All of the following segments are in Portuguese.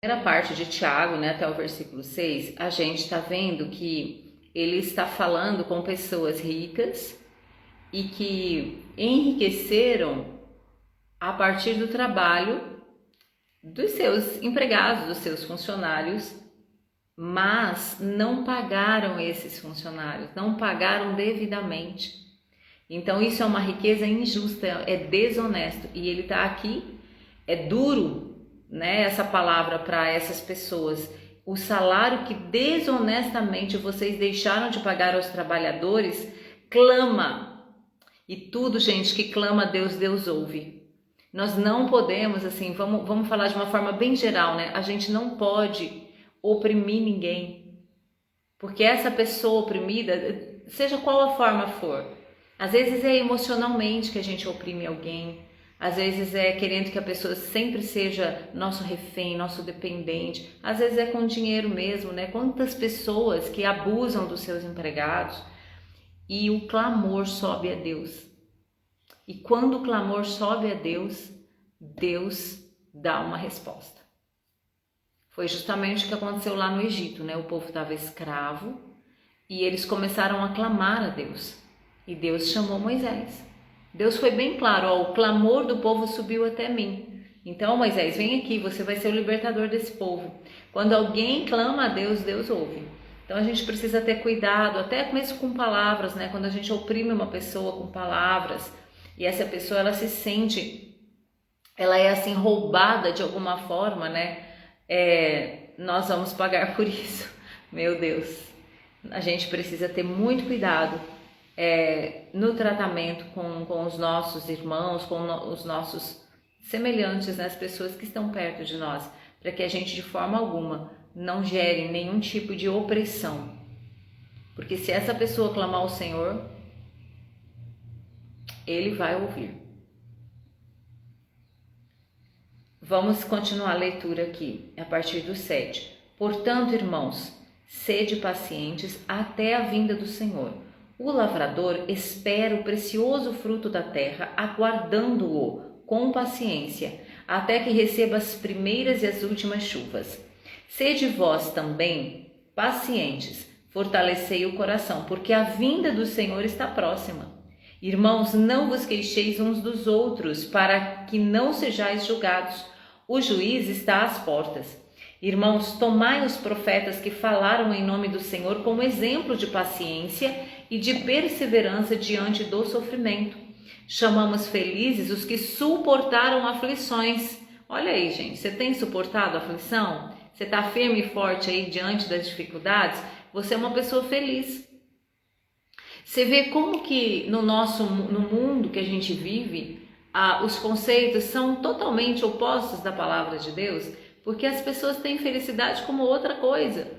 primeira parte de Tiago, né, até o versículo 6, a gente está vendo que ele está falando com pessoas ricas e que enriqueceram a partir do trabalho dos seus empregados, dos seus funcionários, mas não pagaram esses funcionários, não pagaram devidamente. Então isso é uma riqueza injusta, é desonesto. E ele está aqui, é duro, né, essa palavra para essas pessoas. O salário que desonestamente vocês deixaram de pagar aos trabalhadores, clama. E tudo, gente, que clama a Deus, Deus ouve. Nós não podemos, assim, vamos falar de uma forma bem geral, né? A gente não pode oprimir ninguém. Porque essa pessoa oprimida, seja qual a forma for, às vezes é emocionalmente que a gente oprime alguém, às vezes é querendo que a pessoa sempre seja nosso refém, nosso dependente, às vezes é com dinheiro mesmo, né? Quantas pessoas que abusam dos seus empregados e o clamor sobe a Deus. E quando o clamor sobe a Deus, Deus dá uma resposta. Foi justamente o que aconteceu lá no Egito, né? O povo estava escravo e eles começaram a clamar a Deus. E Deus chamou Moisés. Deus foi bem claro, ó, o clamor do povo subiu até mim. Então, Moisés, vem aqui, você vai ser o libertador desse povo. Quando alguém clama a Deus, Deus ouve. Então a gente precisa ter cuidado, até mesmo com palavras, né? Quando a gente oprime uma pessoa com palavras e essa pessoa ela se sente, ela é assim roubada de alguma forma, né? Nós vamos pagar por isso. Meu Deus, a gente precisa ter muito cuidado no tratamento com os nossos irmãos, os nossos semelhantes, né, as pessoas que estão perto de nós, para que a gente de forma alguma não gere nenhum tipo de opressão. Porque se essa pessoa clamar ao Senhor, Ele vai ouvir. Vamos continuar a leitura aqui, a partir do 7. Portanto, irmãos, sede pacientes até a vinda do Senhor. O lavrador espera o precioso fruto da terra, aguardando-o com paciência, até que receba as primeiras e as últimas chuvas. Sede vós também pacientes, fortalecei o coração, porque a vinda do Senhor está próxima. Irmãos, não vos queixeis uns dos outros, para que não sejais julgados. O juiz está às portas. Irmãos, tomai os profetas que falaram em nome do Senhor como exemplo de paciência e de perseverança diante do sofrimento. Chamamos felizes os que suportaram aflições. Olha aí, gente, você tem suportado a aflição? Você está firme e forte aí diante das dificuldades? Você é uma pessoa feliz. Você vê como que no mundo que a gente vive, os conceitos são totalmente opostos da palavra de Deus, porque as pessoas têm felicidade como outra coisa.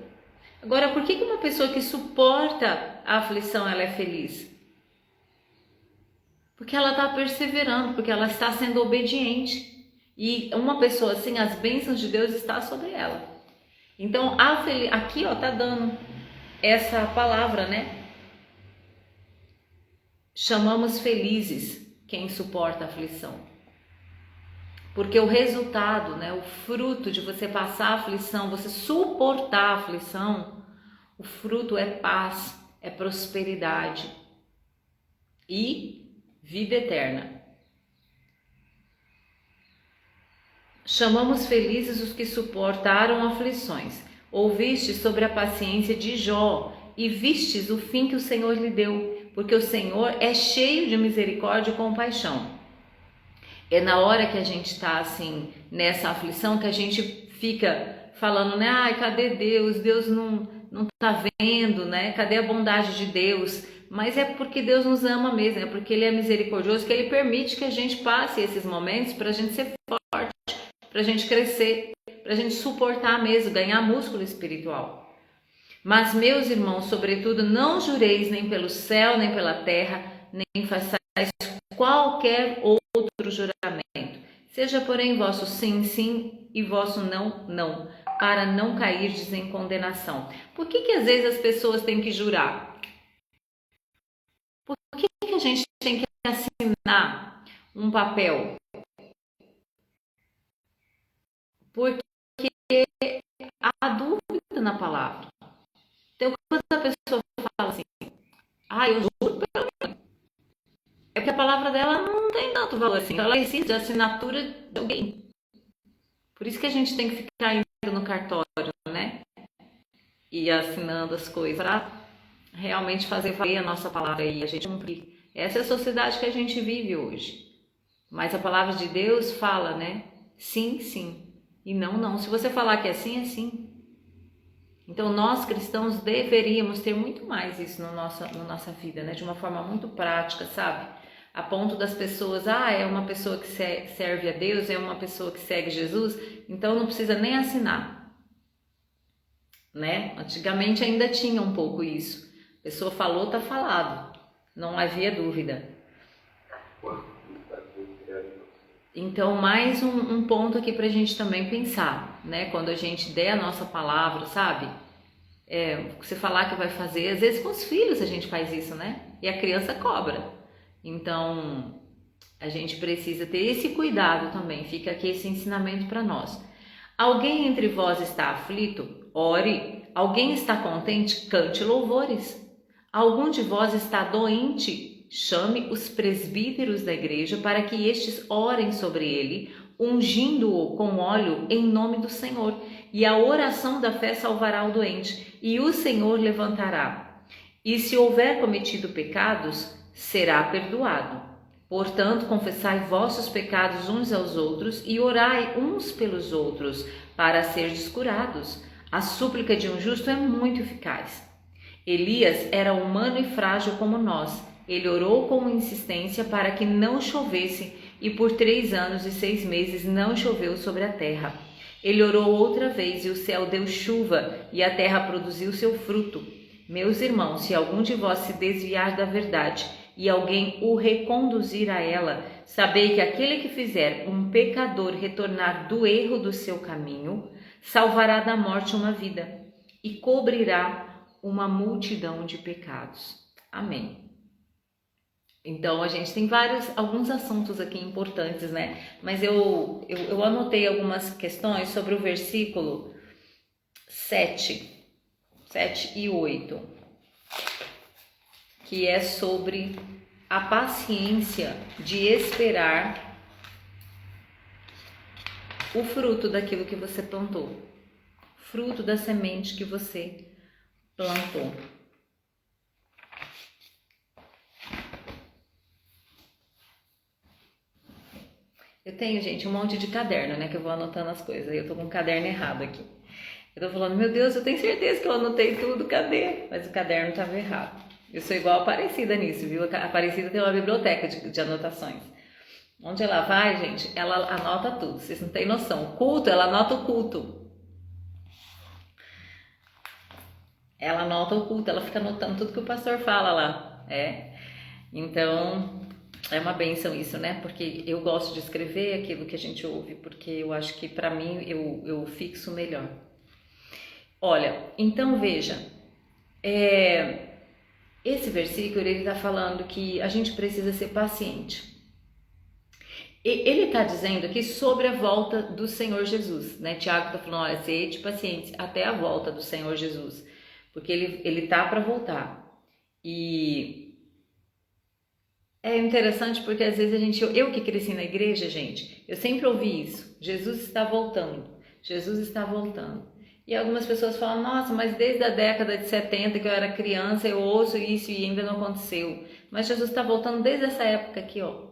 Agora, por que uma pessoa que suporta a aflição ela é feliz? Porque ela está perseverando, porque ela está sendo obediente. E uma pessoa assim, as bênçãos de Deus estão sobre ela. Então, aqui ó, tá dando essa palavra, né? Chamamos felizes quem suporta a aflição. Porque o resultado, né, o fruto de você passar a aflição, você suportar a aflição, o fruto é paz, é prosperidade e vida eterna. Chamamos felizes os que suportaram aflições. Ouviste sobre a paciência de Jó e vistes o fim que o Senhor lhe deu, porque o Senhor é cheio de misericórdia e compaixão. É na hora que a gente está assim, nessa aflição, que a gente fica falando, né? Ai, cadê Deus? Deus não tá vendo, né? Cadê a bondade de Deus? Mas é porque Deus nos ama mesmo, é porque Ele é misericordioso, que Ele permite que a gente passe esses momentos para a gente ser forte, para a gente crescer, para a gente suportar mesmo, ganhar músculo espiritual. Mas, meus irmãos, sobretudo, não jureis nem pelo céu, nem pela terra, nem façais qualquer outro juramento. Seja, porém, vosso sim, sim, e vosso não, não, para não cairdes em condenação. Por que às vezes as pessoas têm que jurar? Por que a gente tem que assinar um papel? Porque palavra. Então, quando a pessoa fala assim, eu juro pela minha mãe, é porque a palavra dela não tem tanto valor assim. Ela precisa de assinatura de alguém. Por isso que a gente tem que ficar indo no cartório, né? E assinando as coisas para realmente fazer valer a nossa palavra e a gente cumprir. Essa é a sociedade que a gente vive hoje. Mas a palavra de Deus fala, né? Sim, sim. E não, não. Se você falar que é sim, é sim. Então nós cristãos deveríamos ter muito mais isso na nossa vida, né? De uma forma muito prática, sabe? A ponto das pessoas, é uma pessoa que serve a Deus, é uma pessoa que segue Jesus, então não precisa nem assinar, né? Antigamente ainda tinha um pouco isso. A pessoa falou, tá falado. Não havia dúvida. Então, mais um ponto aqui pra gente também pensar, né? Quando a gente der a nossa palavra, sabe? Você falar que vai fazer, às vezes com os filhos a gente faz isso, né? E a criança cobra. Então, a gente precisa ter esse cuidado também. Fica aqui esse ensinamento para nós. Alguém entre vós está aflito? Ore. Alguém está contente? Cante louvores. Algum de vós está doente? Chame os presbíteros da igreja para que estes orem sobre ele, ungindo-o com óleo em nome do Senhor. E a oração da fé salvará o doente, e o Senhor levantará. E se houver cometido pecados, será perdoado. Portanto, confessai vossos pecados uns aos outros e orai uns pelos outros, para serdes curados. A súplica de um justo é muito eficaz. Elias era humano e frágil como nós. Ele orou com insistência para que não chovesse, e por 3 anos e 6 meses não choveu sobre a terra. Ele orou outra vez, e o céu deu chuva, e a terra produziu seu fruto. Meus irmãos, se algum de vós se desviar da verdade, e alguém o reconduzir a ela, sabei que aquele que fizer um pecador retornar do erro do seu caminho, salvará da morte uma vida, e cobrirá uma multidão de pecados. Amém. Então, a gente tem alguns assuntos aqui importantes, né? Mas eu anotei algumas questões sobre o versículo 7 e 8, que é sobre a paciência de esperar o fruto daquilo que você plantou, fruto da semente que você plantou. Eu tenho, gente, um monte de caderno, né, que eu vou anotando as coisas. Eu tô com um caderno errado aqui. Eu tô falando, meu Deus, eu tenho certeza que eu anotei tudo, cadê? Mas o caderno tava errado. Eu sou igual a Aparecida nisso, viu? A Aparecida tem uma biblioteca de anotações. Onde ela vai, gente, ela anota tudo. Vocês não têm noção. Culto, ela anota o culto. Ela anota o culto, ela fica anotando tudo que o pastor fala lá. Então, é uma bênção isso, né? Porque eu gosto de escrever aquilo que a gente ouve, porque eu acho que para mim eu fixo melhor. Olha, então veja, esse versículo ele está falando que a gente precisa ser paciente. Ele está dizendo aqui sobre a volta do Senhor Jesus, né? Tiago está falando, olha, sede pacientes até a volta do Senhor Jesus, porque ele tá para voltar. E é interessante porque às vezes eu que cresci na igreja, gente, eu sempre ouvi isso, Jesus está voltando, Jesus está voltando. E algumas pessoas falam, nossa, mas desde a década de 70 que eu era criança eu ouço isso e ainda não aconteceu. Mas Jesus está voltando desde essa época aqui, ó.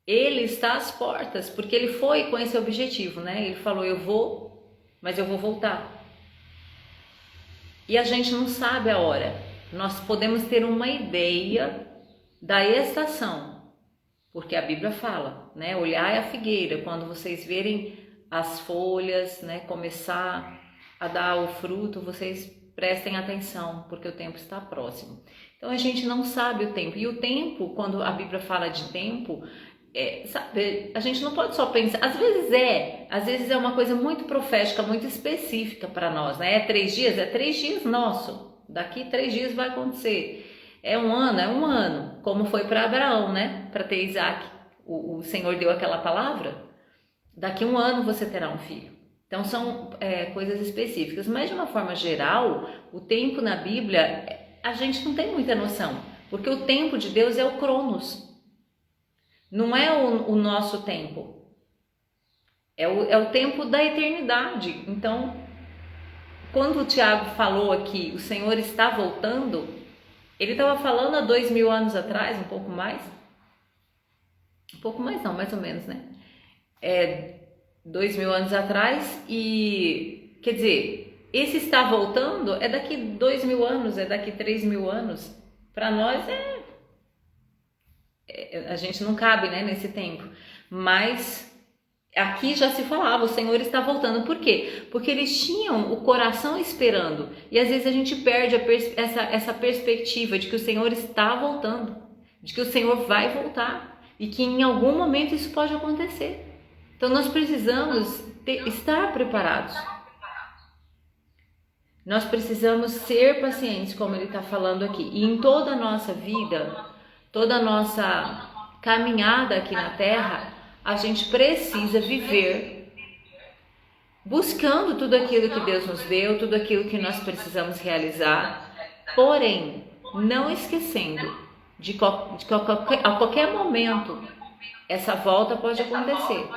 Ele está às portas, porque ele foi com esse objetivo, né? Ele falou, eu vou, mas eu vou voltar. E a gente não sabe a hora. Nós podemos ter uma ideia da estação, porque a Bíblia fala, né? Olhai a figueira, quando vocês verem as folhas, né, começar a dar o fruto, vocês prestem atenção, porque o tempo está próximo. Então a gente não sabe o tempo. E o tempo, quando a Bíblia fala de tempo, sabe, a gente não pode só pensar, às vezes é uma coisa muito profética, muito específica para nós, né? 3 dias, 3 dias nosso, daqui 3 dias vai acontecer. É um ano, como foi para Abraão, né? Para ter Isaac, o Senhor deu aquela palavra, daqui 1 ano você terá um filho. Então são coisas específicas, mas de uma forma geral, o tempo na Bíblia a gente não tem muita noção, porque o tempo de Deus é o Cronos, não é o nosso tempo, é o tempo da eternidade. Então, quando o Tiago falou aqui, o Senhor está voltando, ele estava falando há 2000 anos atrás, um pouco mais não, mais ou menos, né? 2000 anos atrás, e quer dizer, esse está voltando é daqui 2000 anos, é daqui 3000 anos. Para nós a gente não cabe, né, nesse tempo. Mas aqui já se falava, o Senhor está voltando. Por quê? Porque eles tinham o coração esperando. E às vezes a gente perde essa perspectiva de que o Senhor está voltando, de que o Senhor vai voltar e que em algum momento isso pode acontecer. Então nós precisamos estar preparados. Nós precisamos ser pacientes, como ele está falando aqui. E em toda a nossa vida, toda a nossa caminhada aqui na Terra, a gente precisa viver buscando tudo aquilo que Deus nos deu, tudo aquilo que nós precisamos realizar, porém, não esquecendo de que a qualquer momento essa volta pode acontecer.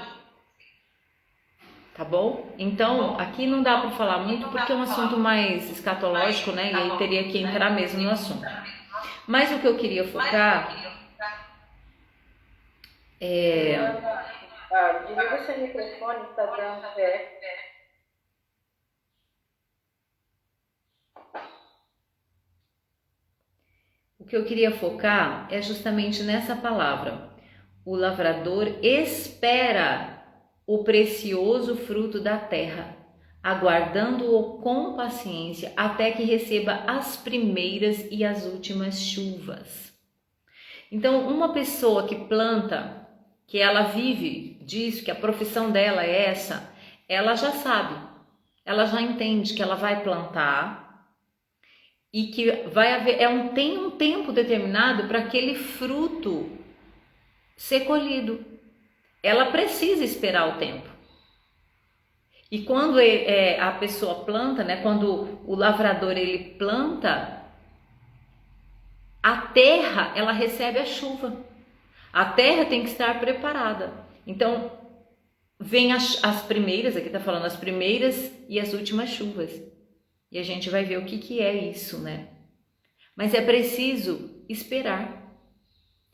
Tá bom? Então, aqui não dá para falar muito porque é um assunto mais escatológico, né? E aí teria que entrar mesmo no assunto. Mas o que eu queria focar desliga o seu microfone, está dando O que eu queria focar é justamente nessa palavra. O lavrador espera o precioso fruto da terra, aguardando-o com paciência até que receba as primeiras e as últimas chuvas. Então, uma pessoa que planta, que ela vive disso, que a profissão dela é essa, ela já sabe, ela já entende que ela vai plantar e que vai haver, tem um tempo determinado para aquele fruto ser colhido. Ela precisa esperar o tempo. E quando a pessoa planta, né, quando o lavrador ele planta, a terra ela recebe a chuva. A terra tem que estar preparada. Então, vem as primeiras, aqui está falando as primeiras e as últimas chuvas. E a gente vai ver o que é isso, né? Mas é preciso esperar.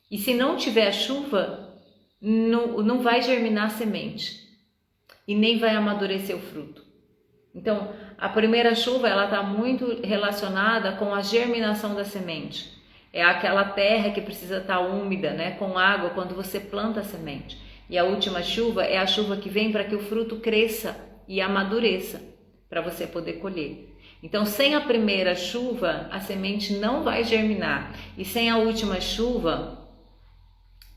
E se não tiver chuva, não vai germinar a semente e nem vai amadurecer o fruto. Então, a primeira chuva ela está muito relacionada com a germinação da semente. É aquela terra que precisa estar úmida, né, com água quando você planta a semente. E a última chuva é a chuva que vem para que o fruto cresça e amadureça, para você poder colher. Então, sem a primeira chuva, a semente não vai germinar. E sem a última chuva,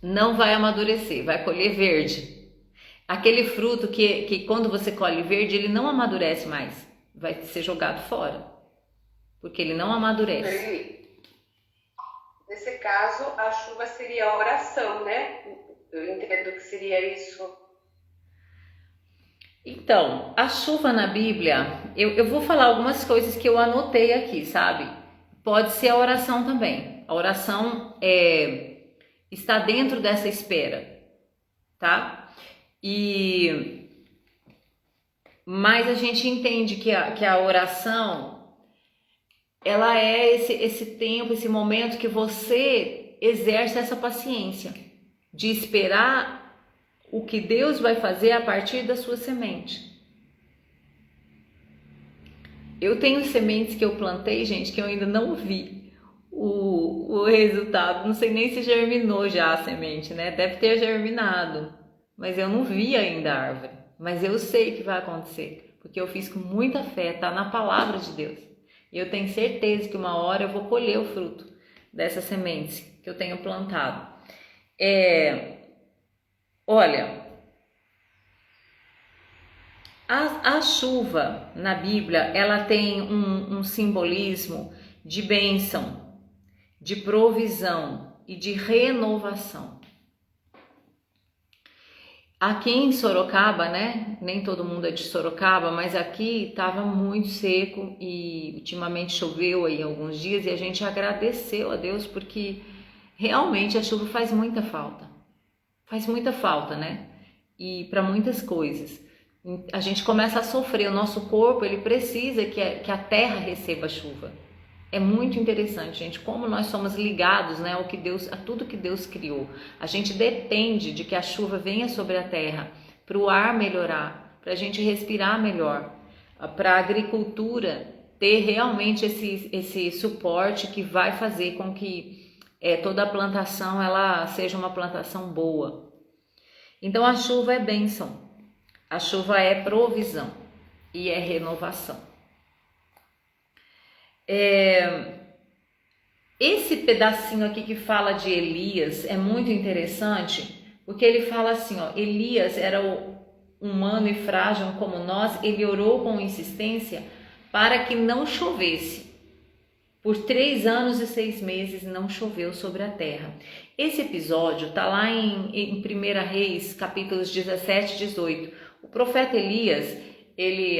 não vai amadurecer, vai colher verde. Aquele fruto que quando você colhe verde, ele não amadurece mais, vai ser jogado fora, porque ele não amadurece. Nesse caso, a chuva seria a oração, né? Eu entendo que seria isso. Então, a chuva na Bíblia, eu vou falar algumas coisas que eu anotei aqui, sabe? Pode ser a oração também. A oração está dentro dessa espera, tá? Mas a gente entende que a oração, ela é esse tempo, esse momento que você exerce essa paciência de esperar o que Deus vai fazer a partir da sua semente. Eu tenho sementes que eu plantei, gente, que eu ainda não vi o resultado, não sei nem se germinou já a semente, né? Deve ter germinado, mas eu não vi ainda a árvore. Mas eu sei que vai acontecer, porque eu fiz com muita fé, tá na palavra de Deus. E eu tenho certeza que uma hora eu vou colher o fruto dessas sementes que eu tenho plantado. Olha, a chuva na Bíblia, ela tem um simbolismo de bênção, de provisão e de renovação. Aqui em Sorocaba, né? Nem todo mundo é de Sorocaba, mas aqui estava muito seco e ultimamente choveu aí alguns dias e a gente agradeceu a Deus porque realmente a chuva faz muita falta. Faz muita falta, né? E para muitas coisas. A gente começa a sofrer, o nosso corpo ele precisa que a terra receba chuva. É muito interessante, gente, como nós somos ligados, né, ao que Deus, a tudo que Deus criou. A gente depende de que a chuva venha sobre a terra, para o ar melhorar, para a gente respirar melhor, para a agricultura ter realmente esse suporte que vai fazer com que toda a plantação ela seja uma plantação boa. Então a chuva é bênção, a chuva é provisão e é renovação. Esse pedacinho aqui que fala de Elias é muito interessante, porque ele fala assim, ó, Elias era humano e frágil como nós, ele orou com insistência para que não chovesse. Por 3 anos e 6 meses não choveu sobre a terra. Esse episódio está lá em 1 Reis, capítulos 17 e 18. O profeta Elias,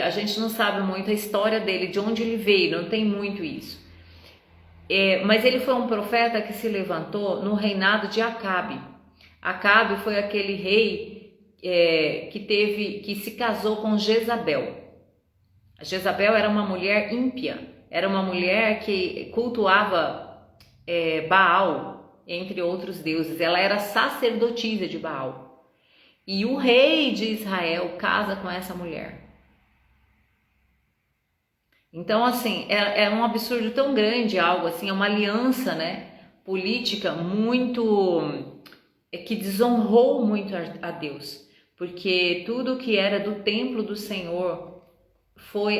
a gente não sabe muito a história dele, de onde ele veio, não tem muito isso. Mas ele foi um profeta que se levantou no reinado de Acabe. Acabe foi aquele rei que se casou com Jezabel. A Jezabel era uma mulher ímpia, era uma mulher que cultuava Baal, entre outros deuses. Ela era sacerdotisa de Baal. E o rei de Israel casa com essa mulher. Então, assim, é um absurdo tão grande algo assim, é uma aliança, né, política muito, que desonrou muito a Deus, porque tudo que era do templo do Senhor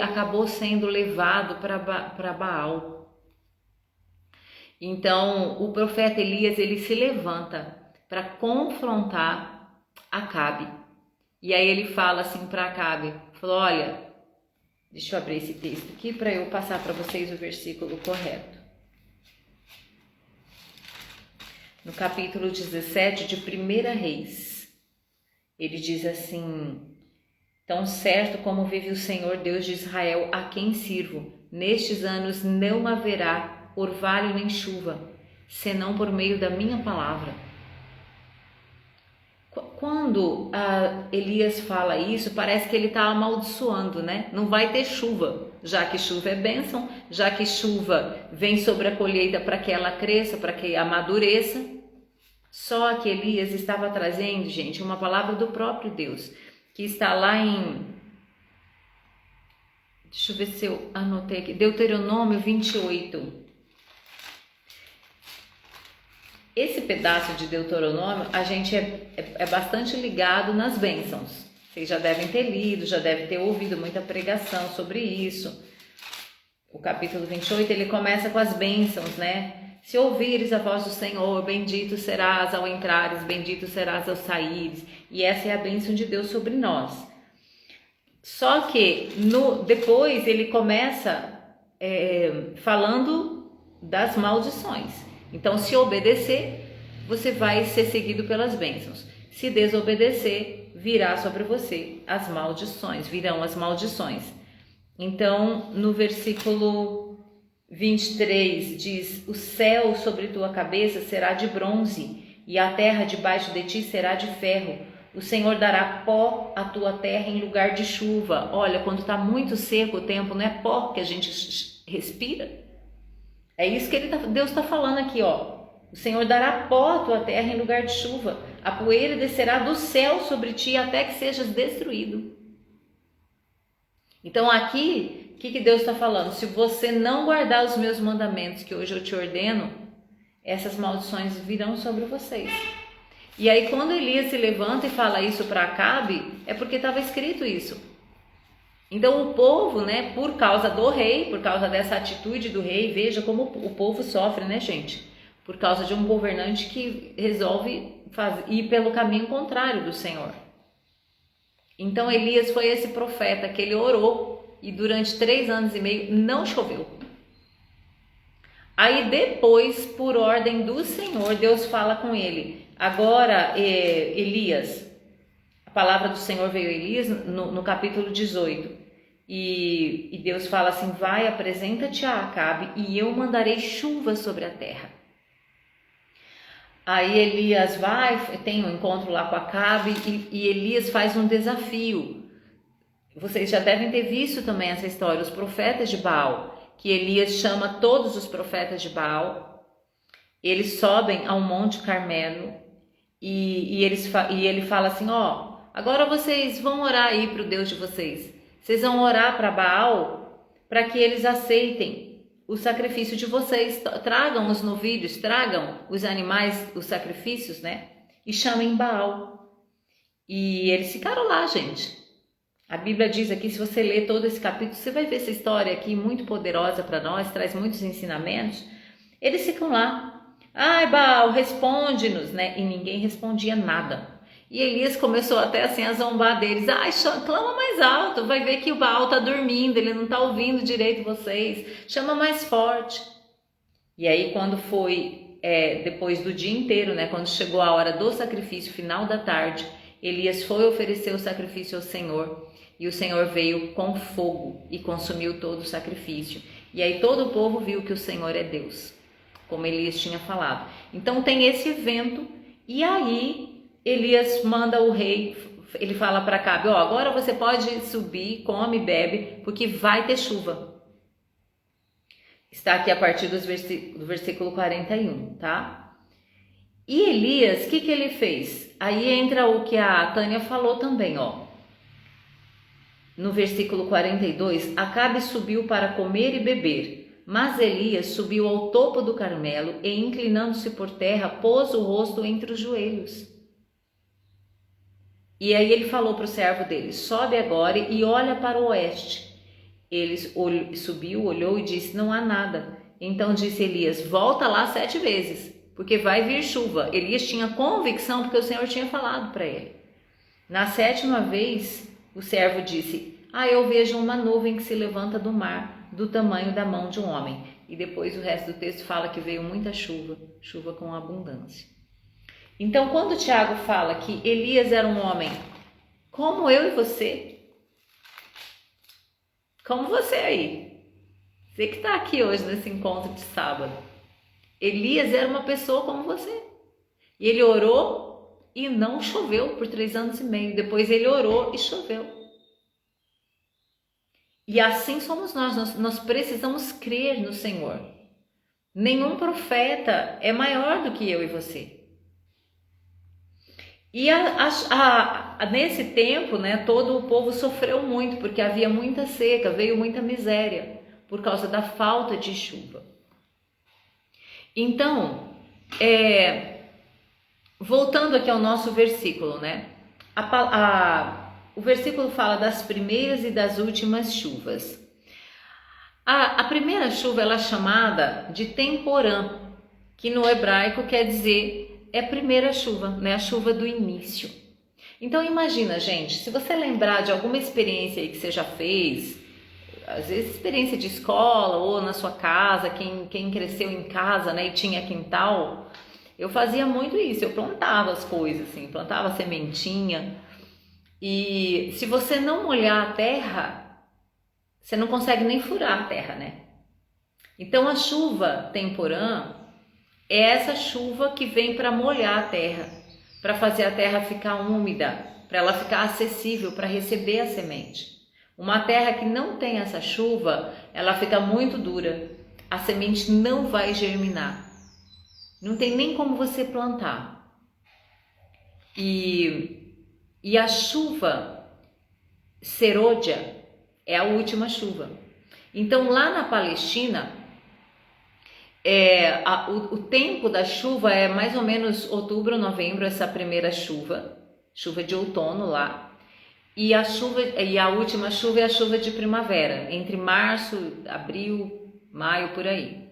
acabou sendo levado para Baal. Então, o profeta Elias, ele se levanta para confrontar Acabe. E aí ele fala assim para Acabe, falou, olha, deixa eu abrir esse texto aqui para eu passar para vocês o versículo correto. No capítulo 17 de 1 Reis, ele diz assim, tão certo como vive o Senhor Deus de Israel, a quem sirvo, nestes anos não haverá orvalho nem chuva, senão por meio da minha palavra. Quando Elias fala isso, parece que ele está amaldiçoando, né? Não vai ter chuva, já que chuva é bênção, já que chuva vem sobre a colheita para que ela cresça, para que amadureça. Só que Elias estava trazendo, gente, uma palavra do próprio Deus, que está lá em... Deixa eu ver se eu anotei aqui. Deuteronômio 28. Esse pedaço de Deuteronômio, a gente é bastante ligado nas bênçãos. Vocês já devem ter lido, já devem ter ouvido muita pregação sobre isso. O capítulo 28, ele começa com as bênçãos, né? Se ouvires a voz do Senhor, bendito serás ao entrares, bendito serás ao saíres. E essa é a bênção de Deus sobre nós. Só que depois ele começa falando das maldições. Então, se obedecer, você vai ser seguido pelas bênçãos. Se desobedecer, virão as maldições. Então, no versículo 23 diz, o céu sobre tua cabeça será de bronze e a terra debaixo de ti será de ferro. O Senhor dará pó à tua terra em lugar de chuva. Olha, quando está muito seco o tempo, não é pó que a gente respira? É isso que Deus está falando aqui, ó. O Senhor dará pó à tua terra em lugar de chuva. A poeira descerá do céu sobre ti até que sejas destruído. Então aqui, o que Deus está falando? Se você não guardar os meus mandamentos que hoje eu te ordeno, essas maldições virão sobre vocês. E aí quando Elias se levanta e fala isso para Acabe, é porque estava escrito isso. Então o povo, né, por causa do rei, por causa dessa atitude do rei, veja como o povo sofre, né, gente? Por causa de um governante que resolve ir pelo caminho contrário do Senhor. Então Elias foi esse profeta que ele orou e durante 3 anos e meio não choveu. Aí depois, por ordem do Senhor, Deus fala com ele, agora Elias, a palavra do Senhor veio a Elias no capítulo 18. E Deus fala assim: vai, apresenta-te a Acabe e eu mandarei chuva sobre a terra. Aí Elias vai, tem um encontro lá com Acabe e Elias faz um desafio. Vocês já devem ter visto também essa história, os profetas de Baal, que Elias chama todos os profetas de Baal, eles sobem ao Monte Carmelo e ele fala assim: ó, agora vocês vão orar aí para o Deus de vocês, vocês vão orar para Baal para que eles aceitem o sacrifício de vocês, tragam os novilhos, tragam os animais, os sacrifícios, né? E chamem Baal. E eles ficaram lá, gente. A Bíblia diz aqui, se você ler todo esse capítulo, você vai ver essa história aqui muito poderosa para nós, traz muitos ensinamentos. Eles ficam lá. Ai, Baal, responde-nos, né? E ninguém respondia nada. E Elias começou até assim a zombar deles. Ai, clama mais alto, vai ver que o Baal está dormindo, ele não está ouvindo direito vocês. Chama mais forte. E aí quando foi, depois do dia inteiro, né? Quando chegou a hora do sacrifício, final da tarde, Elias foi oferecer o sacrifício ao Senhor. E o Senhor veio com fogo e consumiu todo o sacrifício. E aí todo o povo viu que o Senhor é Deus, como Elias tinha falado. Então tem esse evento e aí Elias manda o rei, ele fala para Acabe: ó, agora você pode subir, come, bebe, porque vai ter chuva. Está aqui a partir do versículo 41, tá? E Elias, o que ele fez? Aí entra o que a Tânia falou também, ó. No versículo 42, Acabe subiu para comer e beber, mas Elias subiu ao topo do Carmelo e, inclinando-se por terra, pôs o rosto entre os joelhos. E aí ele falou para o servo dele: sobe agora e olha para o oeste. Ele subiu, olhou e disse: não há nada. Então disse Elias: volta lá 7 vezes, porque vai vir chuva. Elias tinha convicção porque o Senhor tinha falado para ele. Na 7ª vez, o servo disse: eu vejo uma nuvem que se levanta do mar, do tamanho da mão de um homem. E depois o resto do texto fala que veio muita chuva, chuva com abundância. Então, quando Tiago fala que Elias era um homem como eu e você, como você aí, você que está aqui hoje nesse encontro de sábado, Elias era uma pessoa como você. E ele orou e não choveu por 3 anos e meio. Depois ele orou e choveu. E assim somos nós precisamos crer no Senhor. Nenhum profeta é maior do que eu e você. E nesse tempo, né, todo o povo sofreu muito, porque havia muita seca, veio muita miséria, por causa da falta de chuva. Então, voltando aqui ao nosso versículo, né, o versículo fala das primeiras e das últimas chuvas. A primeira chuva ela é chamada de temporã, que no hebraico quer dizer a primeira chuva, né? A chuva do início. Então imagina, gente, se você lembrar de alguma experiência aí que você já fez, às vezes experiência de escola ou na sua casa, quem cresceu em casa, né, e tinha quintal, eu fazia muito isso, eu plantava as coisas, assim, plantava sementinha. E se você não molhar a terra, você não consegue nem furar a terra, né? Então a chuva temporã é essa chuva que vem para molhar a terra, para fazer a terra ficar úmida, para ela ficar acessível para receber a semente. Uma terra que não tem essa chuva, ela fica muito dura, a semente não vai germinar, não tem nem como você plantar. E a chuva serôdia é a última chuva. Então lá na Palestina, o tempo da chuva é mais ou menos outubro, novembro, essa primeira chuva de outono lá. E a última chuva é a chuva de primavera, entre março, abril, maio, por aí.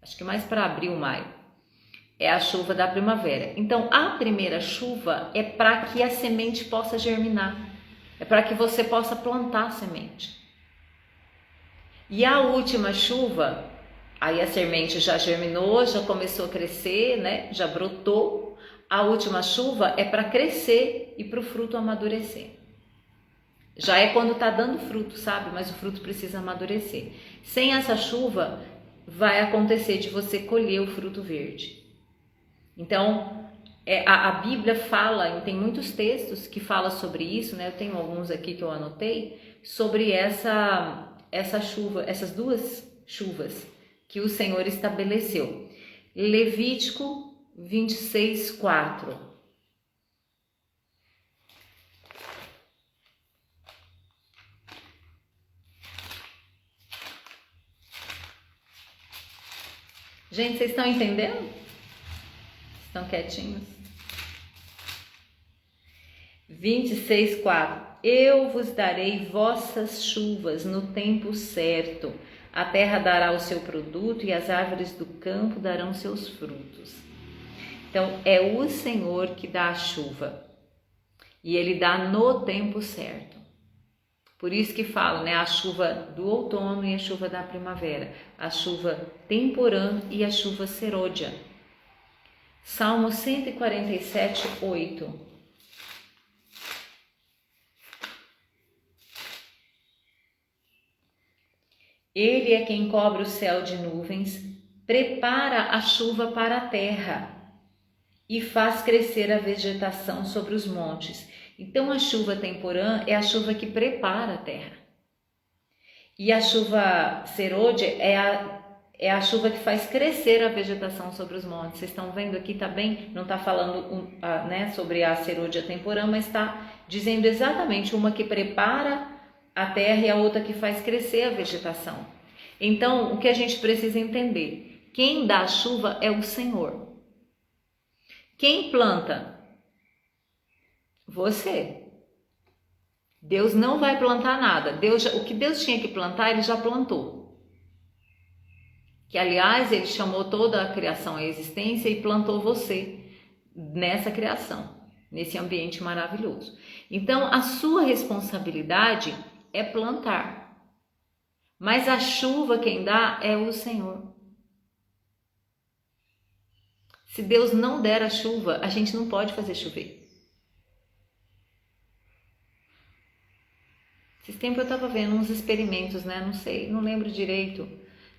Acho que mais para abril, maio. É a chuva da primavera. Então, a primeira chuva é para que a semente possa germinar. É para que você possa plantar a semente. E a última chuva, aí a semente já germinou, já começou a crescer, né? Já brotou. a última chuva é para crescer e para o fruto amadurecer. Já é quando está dando fruto, sabe? Mas o fruto precisa amadurecer. Sem essa chuva, vai acontecer de você colher o fruto verde. Então, a Bíblia fala, tem muitos textos que falam sobre isso, né? Eu tenho alguns aqui que eu anotei, sobre essa chuva, essas duas chuvas que o Senhor estabeleceu. Levítico 26, 4. Gente, vocês estão entendendo? Estão quietinhos? 26, 4. Eu vos darei vossas chuvas no tempo certo. A terra dará o seu produto e as árvores do campo darão seus frutos. Então, é o Senhor que dá a chuva. E Ele dá no tempo certo. Por isso que fala, né? A chuva do outono e a chuva da primavera. A chuva temporã e a chuva serôdia. Salmo 147, 8. Ele é quem cobre o céu de nuvens, prepara a chuva para a terra e faz crescer a vegetação sobre os montes. Então a chuva temporã é a chuva que prepara a terra. E a chuva serôdia é a chuva que faz crescer a vegetação sobre os montes. Vocês estão vendo aqui, tá bem? Não está falando né, sobre a serôdia temporã, mas está dizendo exatamente uma que prepara a terra e a outra que faz crescer a vegetação. Então, o que a gente precisa entender? Quem dá a chuva é o Senhor. Quem planta? Você. Deus não vai plantar nada. O que Deus tinha que plantar, Ele já plantou. Que, aliás, Ele chamou toda a criação à existência e plantou você nessa criação, nesse ambiente maravilhoso. Então, a sua responsabilidade é plantar. Mas a chuva quem dá é o Senhor. Se Deus não der a chuva, a gente não pode fazer chover. Esses tempos eu estava vendo uns experimentos, né? Não sei, não lembro direito.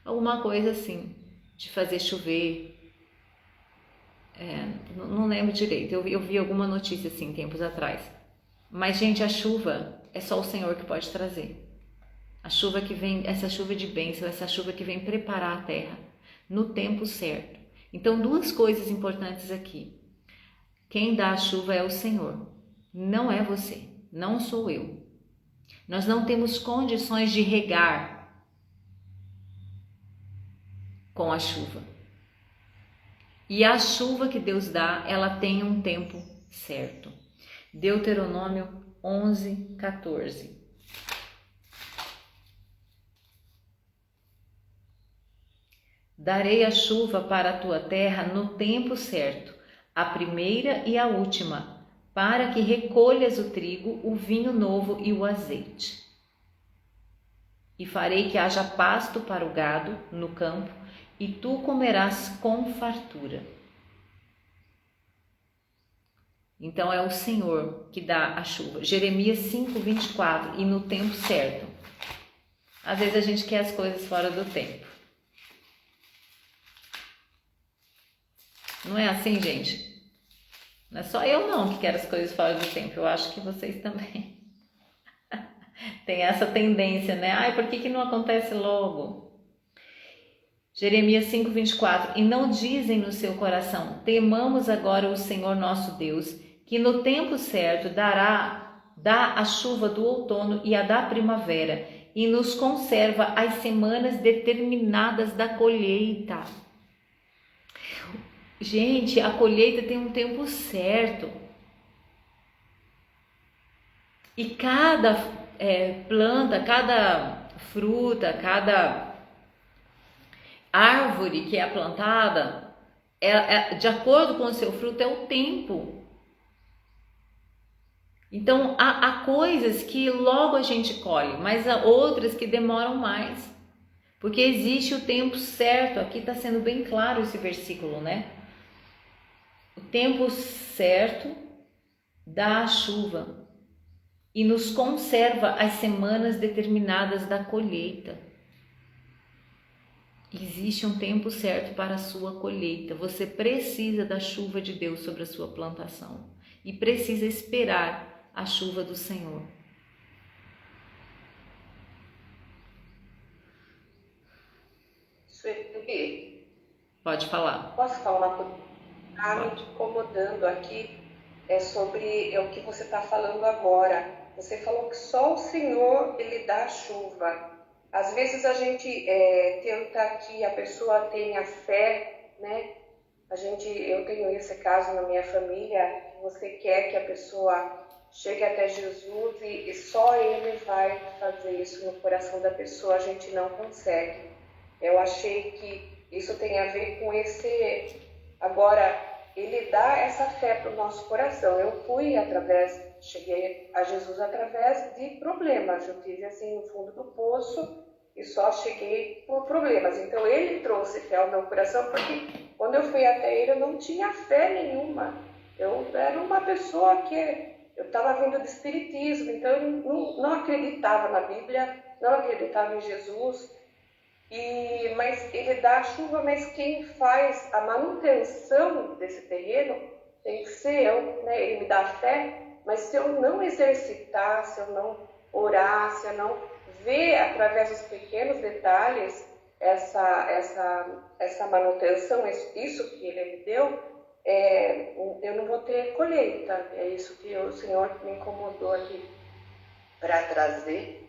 Alguma coisa assim, de fazer chover. Não lembro direito. Eu vi alguma notícia assim, tempos atrás. Mas, gente, a chuva é só o Senhor que pode trazer. A chuva que vem, essa chuva de bênção, essa chuva que vem preparar a terra no tempo certo. Então, duas coisas importantes aqui. Quem dá a chuva é o Senhor, não é você, não sou eu. Nós não temos condições de regar com a chuva. E a chuva que Deus dá, ela tem um tempo certo. Deuteronômio 11, 14. Darei a chuva para a tua terra no tempo certo, a primeira e a última, para que recolhas o trigo, o vinho novo e o azeite. E farei que haja pasto para o gado no campo, e tu comerás com fartura. Então é o Senhor que dá a chuva. Jeremias 5, 24, e no tempo certo. Às vezes a gente quer as coisas fora do tempo. Não é assim, gente? Não é só eu não que quero as coisas fora do tempo. Eu acho que vocês também tem essa tendência, né? Ai, por que não acontece logo? Jeremias 5, 24. E não dizem no seu coração: temamos agora o Senhor nosso Deus, que no tempo certo dá a chuva do outono e a da primavera, e nos conserva as semanas determinadas da colheita. Gente, a colheita tem um tempo certo. E cada planta, cada fruta, cada árvore que é plantada, de acordo com o seu fruto, é o tempo. Então, há coisas que logo a gente colhe, mas há outras que demoram mais. Porque existe o tempo certo. Aqui está sendo bem claro esse versículo, né? O tempo certo dá a chuva e nos conserva as semanas determinadas da colheita. Existe um tempo certo para a sua colheita. Você precisa da chuva de Deus sobre a sua plantação e precisa esperar a chuva do Senhor. Sueli, Pode falar. posso falar uma coisa? Está me incomodando aqui sobre o que você está falando agora. Você falou que só o Senhor ele dá a chuva. Às vezes a gente tenta que a pessoa tenha fé, né? Eu tenho esse caso na minha família. Você quer que a pessoa chegue até Jesus e só Ele vai fazer isso no coração da pessoa. A gente não consegue. Eu achei que isso tem a ver com esse... Agora, Ele dá essa fé para o nosso coração. Cheguei a Jesus através de problemas. Eu tive assim no fundo do poço e só cheguei por problemas. Então Ele trouxe fé ao meu coração, porque quando eu fui até Ele eu não tinha fé nenhuma. Eu era uma pessoa que eu estava vindo do espiritismo, então eu não acreditava na Bíblia, não acreditava em Jesus. Mas Ele dá a chuva, mas quem faz a manutenção desse terreno tem que ser eu, né? Ele me dá a fé, mas se eu não exercitar, se eu não orar, se eu não ver através dos pequenos detalhes essa manutenção, isso que Ele me deu, eu não vou ter colheita. É isso que o Senhor me incomodou aqui para trazer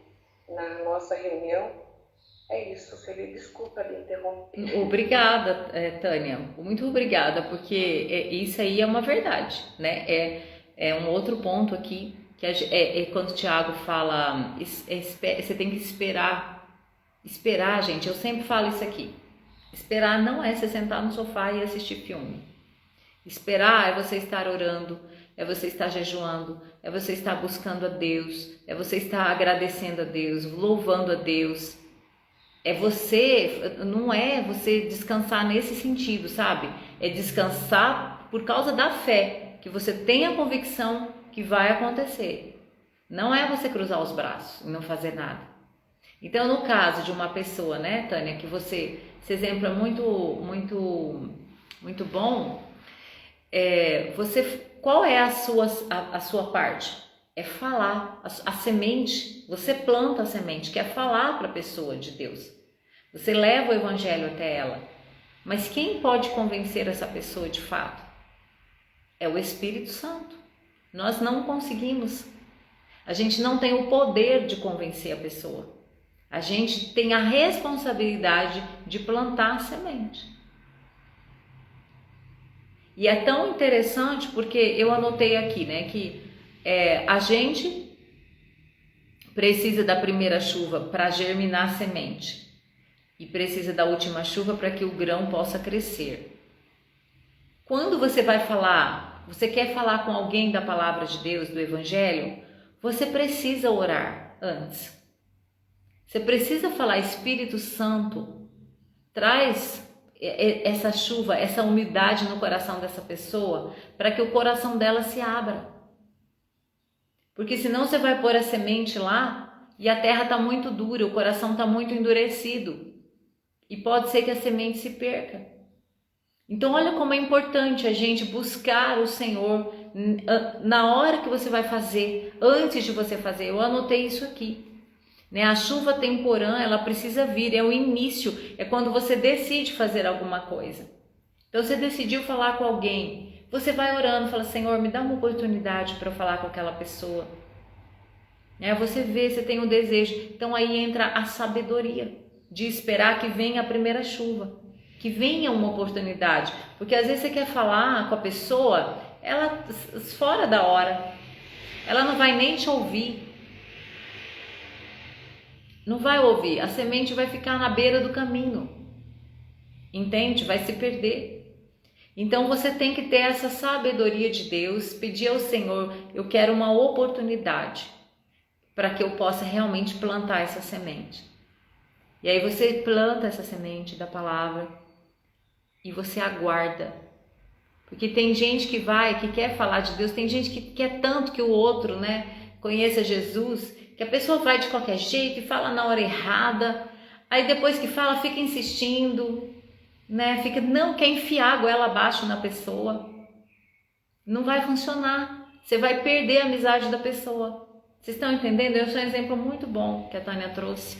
na nossa reunião. É isso, Felipe, desculpa me interromper. Obrigada, Tânia, muito obrigada, porque isso aí é uma verdade, né? É um outro ponto aqui, que quando o Tiago fala, você tem que esperar, gente, eu sempre falo isso aqui, esperar não é você sentar no sofá e assistir filme, esperar é você estar orando, é você estar jejuando, é você estar buscando a Deus, é você estar agradecendo a Deus, louvando a Deus. Não é você descansar nesse sentido, sabe? É descansar por causa da fé, que você tem a convicção que vai acontecer. Não é você cruzar os braços e não fazer nada. Então, no caso de uma pessoa, né, Tânia, que esse exemplo é muito bom, qual é a sua parte? É falar, a semente, você planta a semente, que é falar para a pessoa de Deus. Você leva o evangelho até ela. Mas quem pode convencer essa pessoa de fato? É o Espírito Santo. Nós não conseguimos. A gente não tem o poder de convencer a pessoa. A gente tem a responsabilidade de plantar a semente. E é tão interessante porque eu anotei aqui, né, que a gente precisa da primeira chuva para germinar a semente e precisa da última chuva para que o grão possa crescer. Quando você vai falar, você quer falar com alguém da palavra de Deus, do Evangelho, você precisa orar antes. Você precisa falar, Espírito Santo, traz essa chuva, essa umidade no coração dessa pessoa, para que o coração dela se abra. Porque senão você vai pôr a semente lá e a terra está muito dura, o coração está muito endurecido. E pode ser que a semente se perca. Então olha como é importante a gente buscar o Senhor na hora que você vai fazer, antes de você fazer. Eu anotei isso aqui. Né? A chuva temporã, ela precisa vir, é o início, é quando você decide fazer alguma coisa. Então você decidiu falar com alguém, você vai orando, fala, Senhor, me dá uma oportunidade para eu falar com aquela pessoa. Você vê, você tem um desejo. Então aí entra a sabedoria de esperar que venha a primeira chuva, que venha uma oportunidade. Porque às vezes você quer falar com a pessoa, ela fora da hora, ela não vai nem te ouvir. Não vai ouvir, a semente vai ficar na beira do caminho, entende? Vai se perder. Então você tem que ter essa sabedoria de Deus, pedir ao Senhor, eu quero uma oportunidade para que eu possa realmente plantar essa semente. E aí você planta essa semente da palavra e você aguarda, Porque tem gente que vai, que quer falar de Deus, tem gente que quer tanto que o outro, né, conheça Jesus, que a pessoa vai de qualquer jeito e fala na hora errada, aí depois que fala fica insistindo, né, quer enfiar a goela abaixo na pessoa. Não vai funcionar, você vai perder a amizade da pessoa. Vocês estão entendendo? Eu sou um exemplo muito bom que a Tânia trouxe,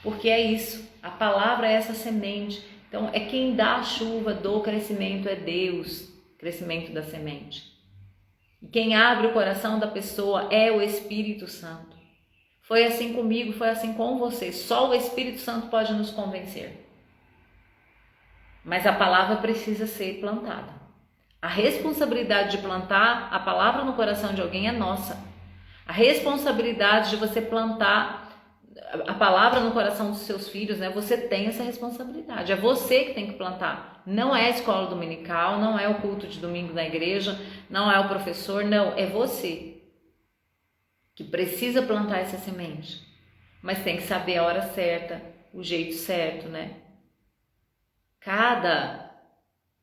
porque é isso, a palavra é essa semente. Então é quem dá a chuva do crescimento, é Deus, crescimento da semente. E quem abre o coração da pessoa é o Espírito Santo. Foi assim comigo, foi assim com você. Só o Espírito Santo pode nos convencer. Mas a palavra precisa ser plantada. A responsabilidade de plantar a palavra no coração de alguém é nossa. A responsabilidade de você plantar a palavra no coração dos seus filhos, né? Você tem essa responsabilidade. É você que tem que plantar. Não é a escola dominical, não é o culto de domingo na igreja, não é o professor, não. É você que precisa plantar essa semente. Mas tem que saber a hora certa, o jeito certo, né? Cada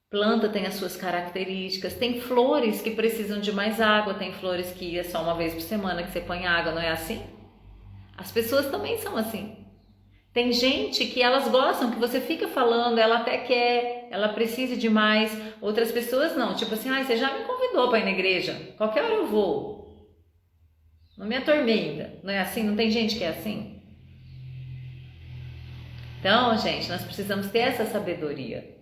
planta tem as suas características. Tem flores que precisam de mais água, tem flores que é só uma vez por semana que você põe água, não é assim? As pessoas também são assim. Tem gente que elas gostam, que você fica falando, ela até quer, ela precisa de mais. Outras pessoas não, tipo assim, você já me convidou para ir na igreja, qualquer hora eu vou. Não me atormenta, não é assim? Não tem gente que é assim? Então, gente, nós precisamos ter essa sabedoria,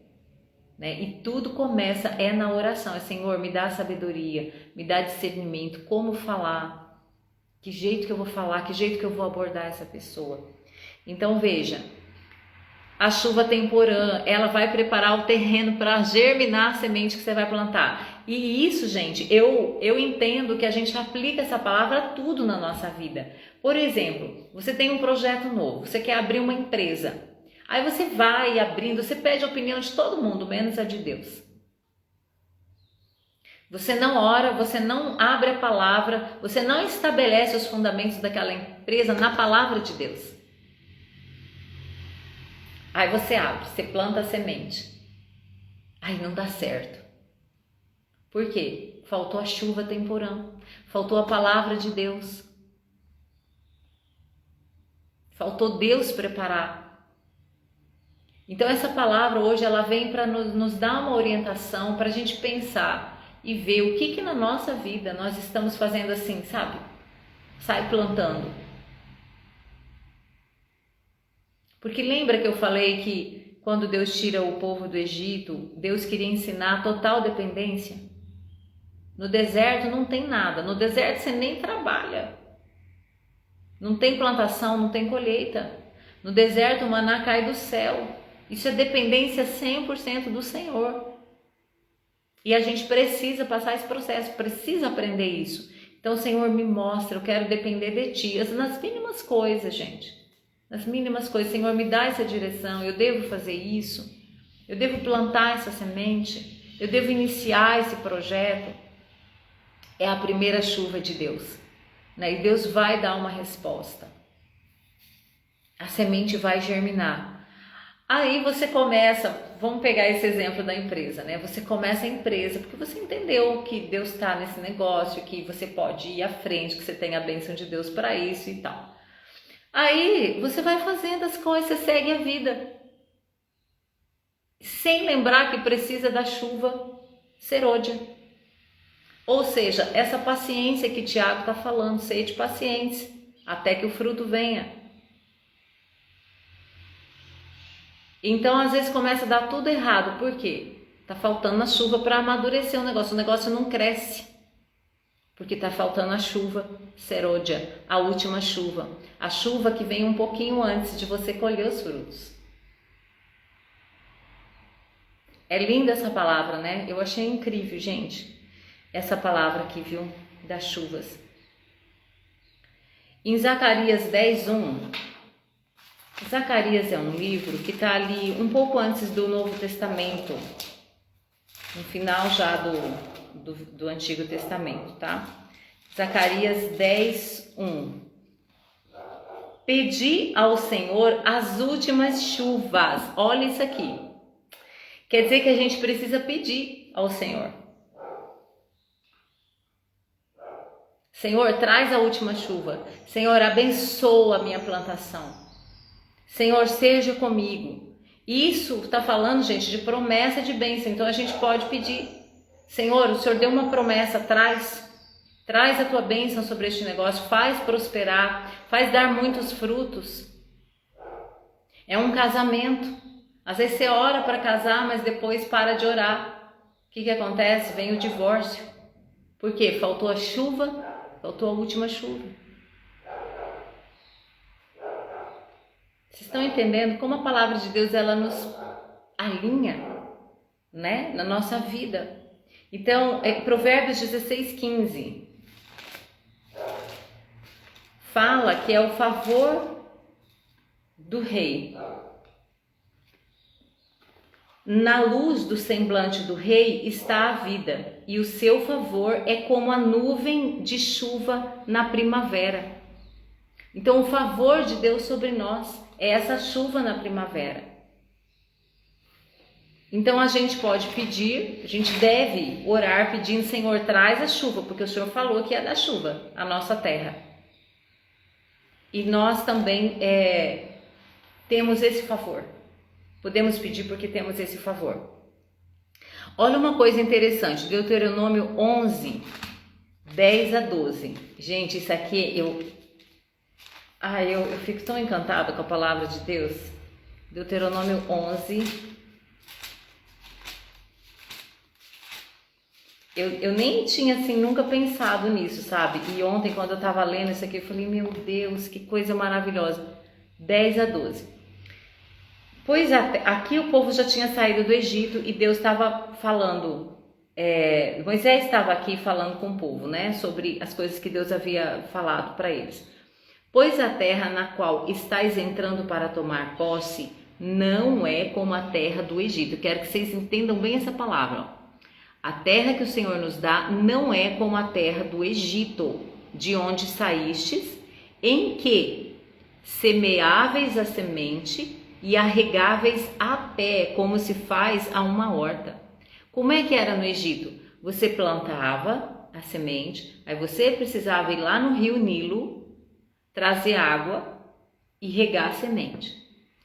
né? E tudo começa na oração. Senhor, me dá sabedoria, me dá discernimento, como falar, que jeito que eu vou falar, que jeito que eu vou abordar essa pessoa. Então veja, a chuva temporã, ela vai preparar o terreno para germinar a semente que você vai plantar. E isso, gente, eu entendo que a gente aplica essa palavra a tudo na nossa vida. Por exemplo, você tem um projeto novo, você quer abrir uma empresa. Aí você vai abrindo, você pede a opinião de todo mundo, menos a de Deus. Você não ora, você não abre a palavra, você não estabelece os fundamentos daquela empresa na palavra de Deus. Aí você abre, você planta a semente. Aí não dá certo. Por quê? Faltou a chuva temporã, faltou a palavra de Deus. Faltou Deus preparar. Então essa palavra hoje ela vem para nos dar uma orientação, para a gente pensar e ver o que na nossa vida nós estamos fazendo assim, sabe? Sai plantando. Porque lembra que eu falei que quando Deus tira o povo do Egito, Deus queria ensinar total dependência? No deserto não tem nada, no deserto você nem trabalha. Não tem plantação, não tem colheita. No deserto o maná cai do céu. Isso é dependência 100% do Senhor. E a gente precisa passar esse processo, precisa aprender isso. Então, Senhor, me mostra, eu quero depender de Ti. Nas mínimas coisas, gente. Nas mínimas coisas, Senhor, me dá essa direção. Eu devo fazer isso. Eu devo plantar essa semente. Eu devo iniciar esse projeto. É a primeira chuva de Deus, né? E Deus vai dar uma resposta. A semente vai germinar. Aí você começa, vamos pegar esse exemplo da empresa, né? Você começa a empresa porque você entendeu que Deus está nesse negócio, que você pode ir à frente, que você tem a bênção de Deus para isso e tal. Aí você vai fazendo as coisas, você segue a vida, sem lembrar que precisa da chuva serôdia. Ou seja, essa paciência que Tiago está falando, sede pacientes, até que o fruto venha. Então, às vezes começa a dar tudo errado. Por quê? Tá faltando a chuva para amadurecer o negócio não cresce. Porque tá faltando a chuva serôdia, a última chuva. A chuva que vem um pouquinho antes de você colher os frutos. É linda essa palavra, né? Eu achei incrível, gente, essa palavra aqui, viu? Das chuvas. Em Zacarias 10:1, Zacarias é um livro que está ali um pouco antes do Novo Testamento, no final já do Antigo Testamento, tá? Zacarias 10:1. Pedi ao Senhor as últimas chuvas. Olha isso aqui. Quer dizer que a gente precisa pedir ao Senhor. Senhor, traz a última chuva. Senhor, abençoa a minha plantação. Senhor, seja comigo. Isso está falando, gente, de promessa de bênção. Então a gente pode pedir: Senhor, o Senhor deu uma promessa, traz a tua bênção sobre este negócio, faz prosperar, faz dar muitos frutos. É um casamento. Às vezes você ora para casar, mas depois para de orar. O que acontece? Vem o divórcio. Por quê? Faltou a chuva, faltou a última chuva. Vocês estão entendendo como a palavra de Deus ela nos alinha, né, na nossa vida? Então, Provérbios 16:15 fala que é o favor do rei. Na luz do semblante do rei está a vida, e o seu favor é como a nuvem de chuva na primavera. Então, o favor de Deus sobre nós é essa chuva na primavera. Então, a gente pode pedir, a gente deve orar pedindo: Senhor, traz a chuva, porque o Senhor falou que é da chuva, a nossa terra. E nós também temos esse favor. Podemos pedir porque temos esse favor. Olha uma coisa interessante, Deuteronômio 11, 10 a 12. Gente, isso aqui eu fico tão encantada com a palavra de Deus. Deuteronômio 11. Eu nem tinha assim nunca pensado nisso, sabe? E ontem quando eu estava lendo isso aqui, eu falei: meu Deus, que coisa maravilhosa. 10 a 12. Pois aqui o povo já tinha saído do Egito e Deus estava falando, Moisés estava aqui falando com o povo, né, sobre as coisas que Deus havia falado para eles. Pois a terra na qual estáis entrando para tomar posse não é como a terra do Egito. Quero que vocês entendam bem essa palavra. A terra que o Senhor nos dá não é como a terra do Egito, de onde saístes, em que semeáveis a semente e arregáveis a pé, como se faz a uma horta. Como é que era no Egito? Você plantava a semente, aí você precisava ir lá no rio Nilo, trazer água e regar a semente.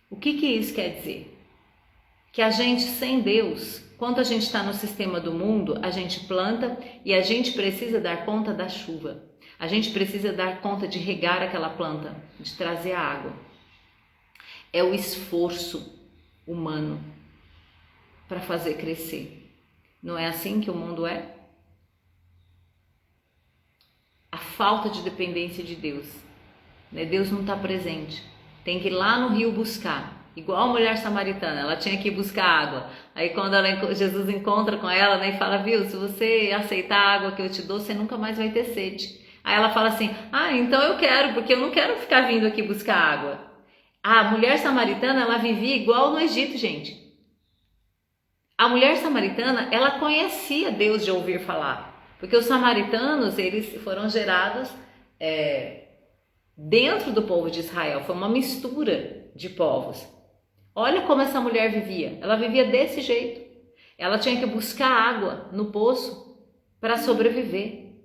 O que isso quer dizer? Que a gente sem Deus, quando a gente está no sistema do mundo, a gente planta e a gente precisa dar conta da chuva. A gente precisa dar conta de regar aquela planta, de trazer a água. É o esforço humano para fazer crescer. Não é assim que o mundo é? A falta de dependência de Deus, né? Deus não está presente. Tem que ir lá no rio buscar. Igual a mulher samaritana, ela tinha que ir buscar água. Aí quando Jesus encontra com ela, né, e fala: viu, se você aceitar a água que eu te dou, você nunca mais vai ter sede. Aí ela fala assim: então eu quero, porque eu não quero ficar vindo aqui buscar água. A mulher samaritana, ela vivia igual no Egito, gente. A mulher samaritana, ela conhecia Deus de ouvir falar. Porque os samaritanos, eles foram gerados dentro do povo de Israel. Foi uma mistura de povos. Olha como essa mulher vivia. Ela vivia desse jeito. Ela tinha que buscar água no poço para sobreviver.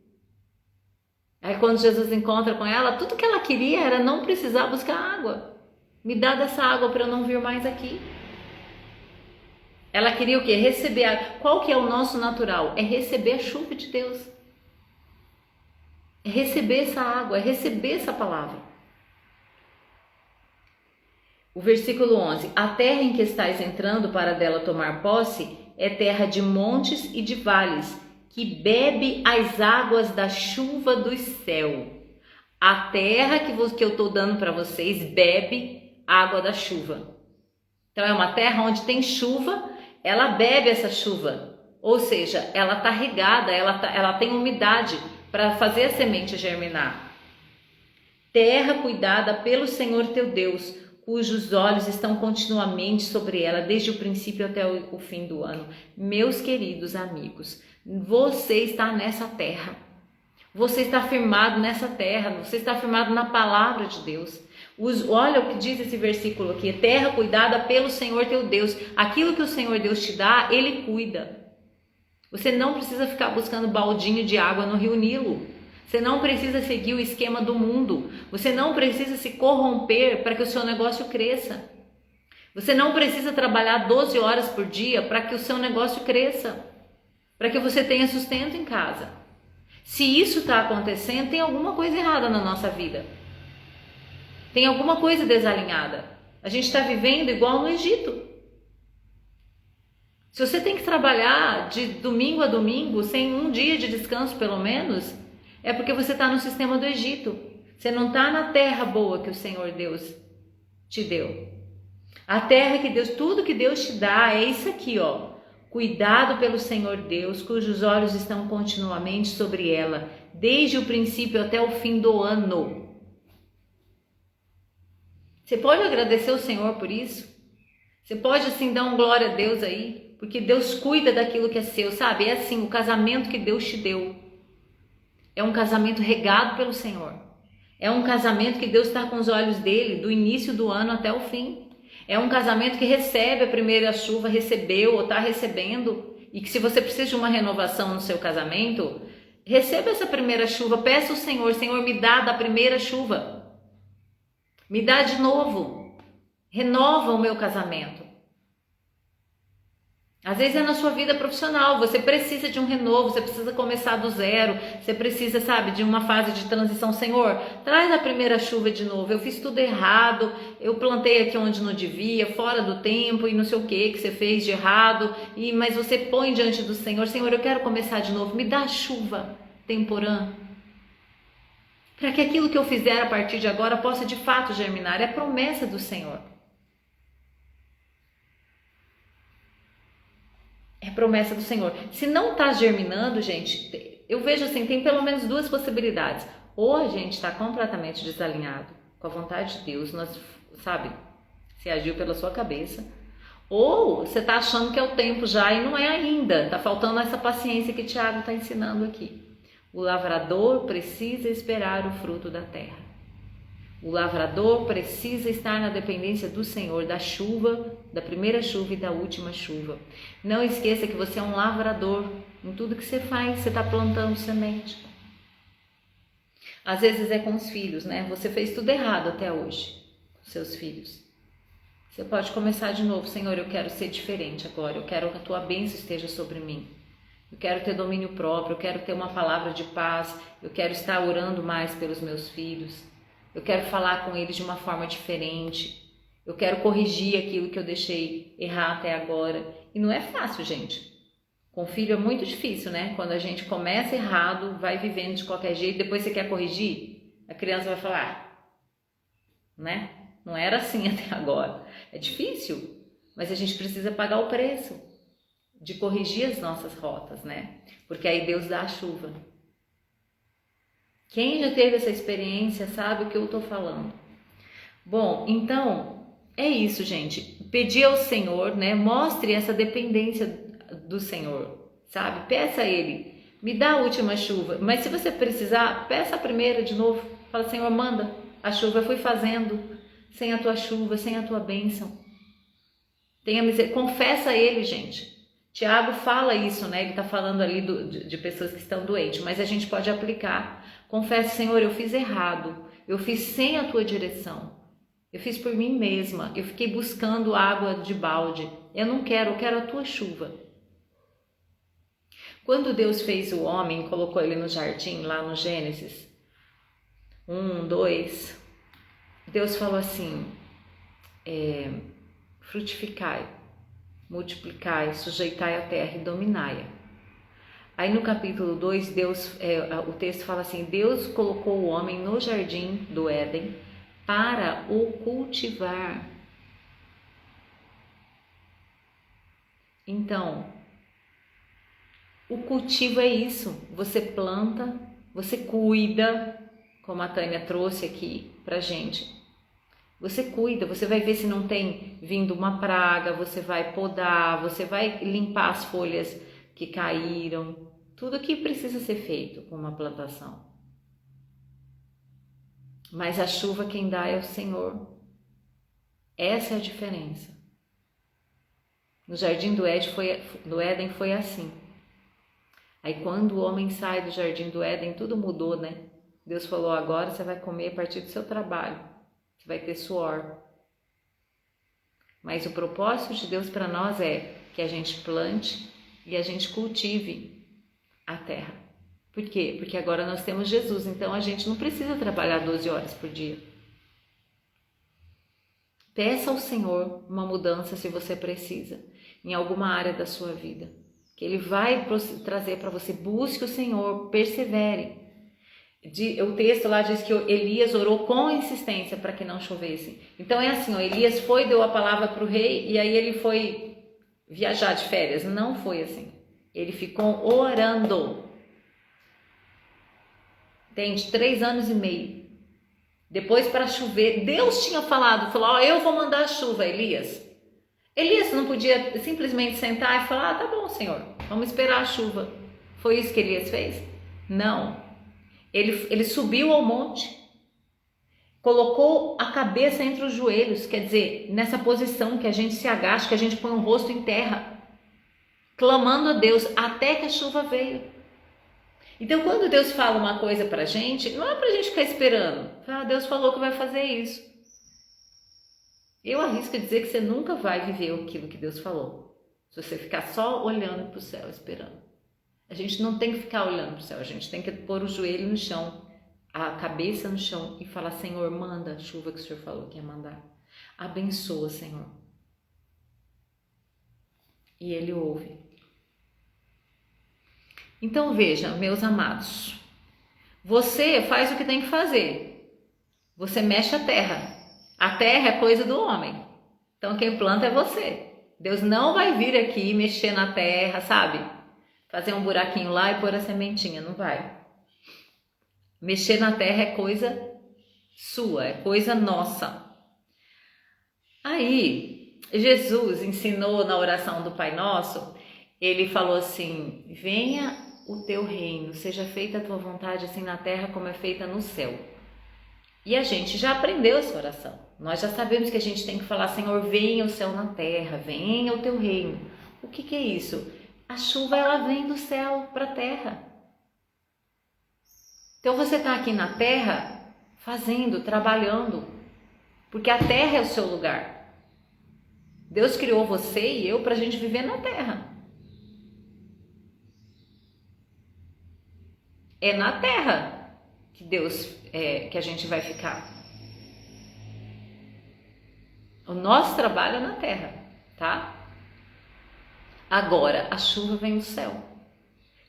Aí quando Jesus encontra com ela, tudo que ela queria era não precisar buscar água. Me dá dessa água para eu não vir mais aqui. Ela queria o quê? Receber água. Qual que é o nosso natural? É receber a chuva de Deus. É receber essa água, é receber essa palavra. O versículo 11. A terra em que estáis entrando para dela tomar posse é terra de montes e de vales, que bebe as águas da chuva do céu. A terra que eu estou dando para vocês bebe água da chuva. Então é uma terra onde tem chuva, ela bebe essa chuva, ou seja, ela está regada, ela tem umidade para fazer a semente germinar. Terra cuidada pelo Senhor teu Deus, cujos olhos estão continuamente sobre ela, desde o princípio até o fim do ano. Meus queridos amigos, você está nessa terra, você está firmado nessa terra, você está firmado na palavra de Deus. Olha o que diz esse versículo aqui: terra cuidada pelo Senhor teu Deus. Aquilo que o Senhor Deus te dá, Ele cuida. Você não precisa ficar buscando baldinho de água no rio Nilo. Você não precisa seguir o esquema do mundo. Você não precisa se corromper para que o seu negócio cresça. Você não precisa trabalhar 12 horas por dia para que o seu negócio cresça, para que você tenha sustento em casa. Se isso está acontecendo, tem alguma coisa errada na nossa vida. Tem alguma coisa desalinhada. A gente está vivendo igual no Egito. Se você tem que trabalhar de domingo a domingo, sem um dia de descanso pelo menos, é porque você está no sistema do Egito. Você não está na terra boa que o Senhor Deus te deu. A terra que Deus, tudo que Deus te dá é isso aqui, ó. Cuidado pelo Senhor Deus, cujos olhos estão continuamente sobre ela, desde o princípio até o fim do ano. Você pode agradecer o Senhor por isso? Você pode assim dar um glória a Deus aí? Porque Deus cuida daquilo que é seu, sabe? É assim, o casamento que Deus te deu. É um casamento regado pelo Senhor. É um casamento que Deus está com os olhos dele, do início do ano até o fim. É um casamento que recebe a primeira chuva, recebeu ou está recebendo. E que se você precisa de uma renovação no seu casamento, receba essa primeira chuva. Peça ao Senhor, Senhor, me dá da primeira chuva. Me dá de novo. Renova o meu casamento. Às vezes é na sua vida profissional, você precisa de um renovo, você precisa começar do zero, você precisa, sabe, de uma fase de transição. Senhor, traz a primeira chuva de novo, eu fiz tudo errado, eu plantei aqui onde não devia, fora do tempo e não sei o que você fez de errado, mas você põe diante do Senhor, Senhor, eu quero começar de novo, me dá chuva temporã, para que aquilo que eu fizer a partir de agora possa de fato germinar, é a promessa do Senhor. É promessa do Senhor. Se não está germinando, gente, eu vejo assim, tem pelo menos duas possibilidades. Ou a gente está completamente desalinhado com a vontade de Deus, sabe, se agiu pela sua cabeça. Ou você está achando que é o tempo já e não é ainda. Está faltando essa paciência que Tiago está ensinando aqui. O lavrador precisa esperar o fruto da terra. O lavrador precisa estar na dependência do Senhor, da chuva, da primeira chuva e da última chuva. Não esqueça que você é um lavrador. Em tudo que você faz, você está plantando semente. Às vezes é com os filhos, né? Você fez tudo errado até hoje, com seus filhos. Você pode começar de novo. Senhor, eu quero ser diferente agora. Eu quero que a tua bênção esteja sobre mim. Eu quero ter domínio próprio. Eu quero ter uma palavra de paz. Eu quero estar orando mais pelos meus filhos. Eu quero falar com eles de uma forma diferente. Eu quero corrigir aquilo que eu deixei errar até agora. E não é fácil, gente. Com filho é muito difícil, né? Quando a gente começa errado, vai vivendo de qualquer jeito, depois você quer corrigir, a criança vai falar, né? Não era assim até agora. É difícil, mas a gente precisa pagar o preço de corrigir as nossas rotas, né? Porque aí Deus dá a chuva. Quem já teve essa experiência sabe o que eu estou falando. Bom, então é isso, gente. Pedir ao Senhor, né? Mostre essa dependência do Senhor, sabe? Peça a Ele, me dá a última chuva. Mas se você precisar, peça a primeira de novo. Fala, Senhor, manda a chuva. Eu fui fazendo sem a tua chuva, sem a tua bênção. Tenha misericórdia. Confessa a Ele, gente. Tiago fala isso, né? Ele está falando ali de pessoas que estão doentes, mas a gente pode aplicar. Confesse, Senhor, eu fiz errado, eu fiz sem a tua direção, eu fiz por mim mesma, eu fiquei buscando água de balde, eu quero a tua chuva. Quando Deus fez o homem, colocou ele no jardim, lá no Gênesis 1, 2, Deus falou assim, frutificai, multiplicai, sujeitai a terra e dominai-a. Aí no capítulo 2, o texto fala assim, Deus colocou o homem no jardim do Éden para o cultivar. Então, o cultivo é isso, você planta, você cuida, como a Tânia trouxe aqui pra gente. Você cuida, você vai ver se não tem vindo uma praga, você vai podar, você vai limpar as folhas que caíram, tudo que precisa ser feito com uma plantação. Mas a chuva quem dá é o Senhor. Essa é a diferença. No jardim do Éden foi assim. Aí quando o homem sai do jardim do Éden, tudo mudou, né? Deus falou, agora você vai comer a partir do seu trabalho, você vai ter suor. Mas o propósito de Deus para nós é que a gente plante e a gente cultive a terra. Por quê? Porque agora nós temos Jesus, então a gente não precisa trabalhar 12 horas por dia. Peça ao Senhor uma mudança se você precisa, em alguma área da sua vida, que Ele vai trazer para você. Busque o Senhor, persevere. O texto lá diz que Elias orou com insistência para que não chovesse. Então é assim, Elias deu a palavra para o rei e aí ele foi viajar de férias. Não foi assim. Ele ficou orando. Entende? 3 anos e meio. Depois para chover, Deus tinha falou, eu vou mandar a chuva, Elias. Elias não podia simplesmente sentar e falar, tá bom, Senhor, vamos esperar a chuva. Foi isso que Elias fez? Não. Ele subiu ao monte, colocou a cabeça entre os joelhos, quer dizer, nessa posição que a gente se agacha, que a gente põe o rosto em terra, clamando a Deus até que a chuva veio. Então, quando Deus fala uma coisa pra gente, não é pra gente ficar esperando. Deus falou que vai fazer isso. Eu arrisco dizer que você nunca vai viver aquilo que Deus falou, se você ficar só olhando para o céu, esperando. A gente não tem que ficar olhando para o céu, a gente tem que pôr o joelho no chão, a cabeça no chão e falar, Senhor, manda a chuva que o Senhor falou que ia mandar. Abençoa, Senhor. E Ele ouve. Então veja, meus amados, você faz o que tem que fazer. Você mexe a terra. A terra é coisa do homem. Então quem planta é você. Deus não vai vir aqui mexer na terra, sabe? Fazer um buraquinho lá e pôr a sementinha, não vai. Mexer na terra é coisa sua, é coisa nossa. Aí, Jesus ensinou na oração do Pai Nosso, Ele falou assim, venha o teu reino, seja feita a tua vontade assim na terra como é feita no céu. E a gente já aprendeu essa oração. Nós já sabemos que a gente tem que falar, Senhor, venha o céu na terra, venha o teu reino. O que é isso? A chuva, ela vem do céu para a terra. Então você está aqui na terra, fazendo, trabalhando, porque a terra é o seu lugar. Deus criou você e eu para a gente viver na terra. É na terra que que a gente vai ficar. O nosso trabalho é na terra, tá? Agora, a chuva vem do céu.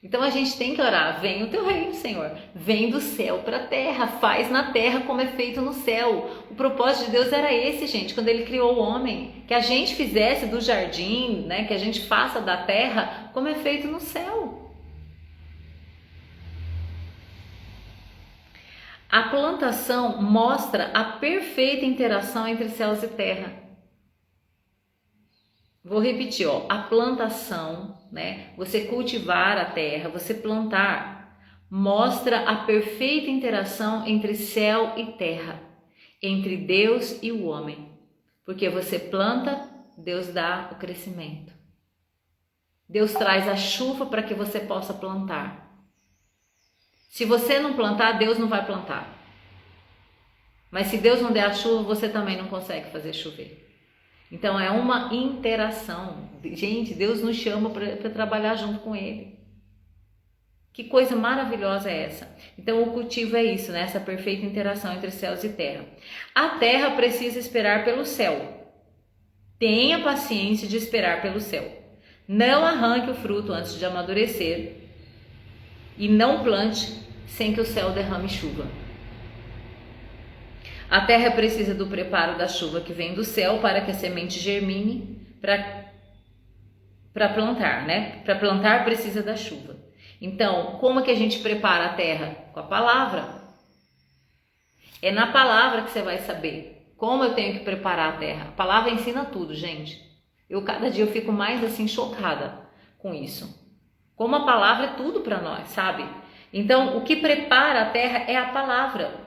Então a gente tem que orar, vem o teu reino, Senhor. Vem do céu para a terra, faz na terra como é feito no céu. O propósito de Deus era esse, gente, quando Ele criou o homem. Que a gente fizesse do jardim, né, que a gente faça da terra como é feito no céu. A plantação mostra a perfeita interação entre céus e terra. Vou repetir, a plantação, né? Você cultivar a terra, você plantar, mostra a perfeita interação entre céu e terra, entre Deus e o homem. Porque você planta, Deus dá o crescimento. Deus traz a chuva para que você possa plantar. Se você não plantar, Deus não vai plantar. Mas se Deus não der a chuva, você também não consegue fazer chover. Então é uma interação. Gente, Deus nos chama para trabalhar junto com Ele. Que coisa maravilhosa é essa? Então o cultivo é isso, né? Essa perfeita interação entre céus e terra. A terra precisa esperar pelo céu. Tenha paciência de esperar pelo céu. Não arranque o fruto antes de amadurecer. E não plante sem que o céu derrame chuva. A terra precisa do preparo da chuva que vem do céu para que a semente germine para plantar, né? Para plantar precisa da chuva. Então, como é que a gente prepara a terra? Com a palavra. É na palavra que você vai saber como eu tenho que preparar a terra. A palavra ensina tudo, gente. Cada dia eu fico mais assim chocada com isso. Como a palavra é tudo para nós, sabe? Então, o que prepara a terra é a palavra.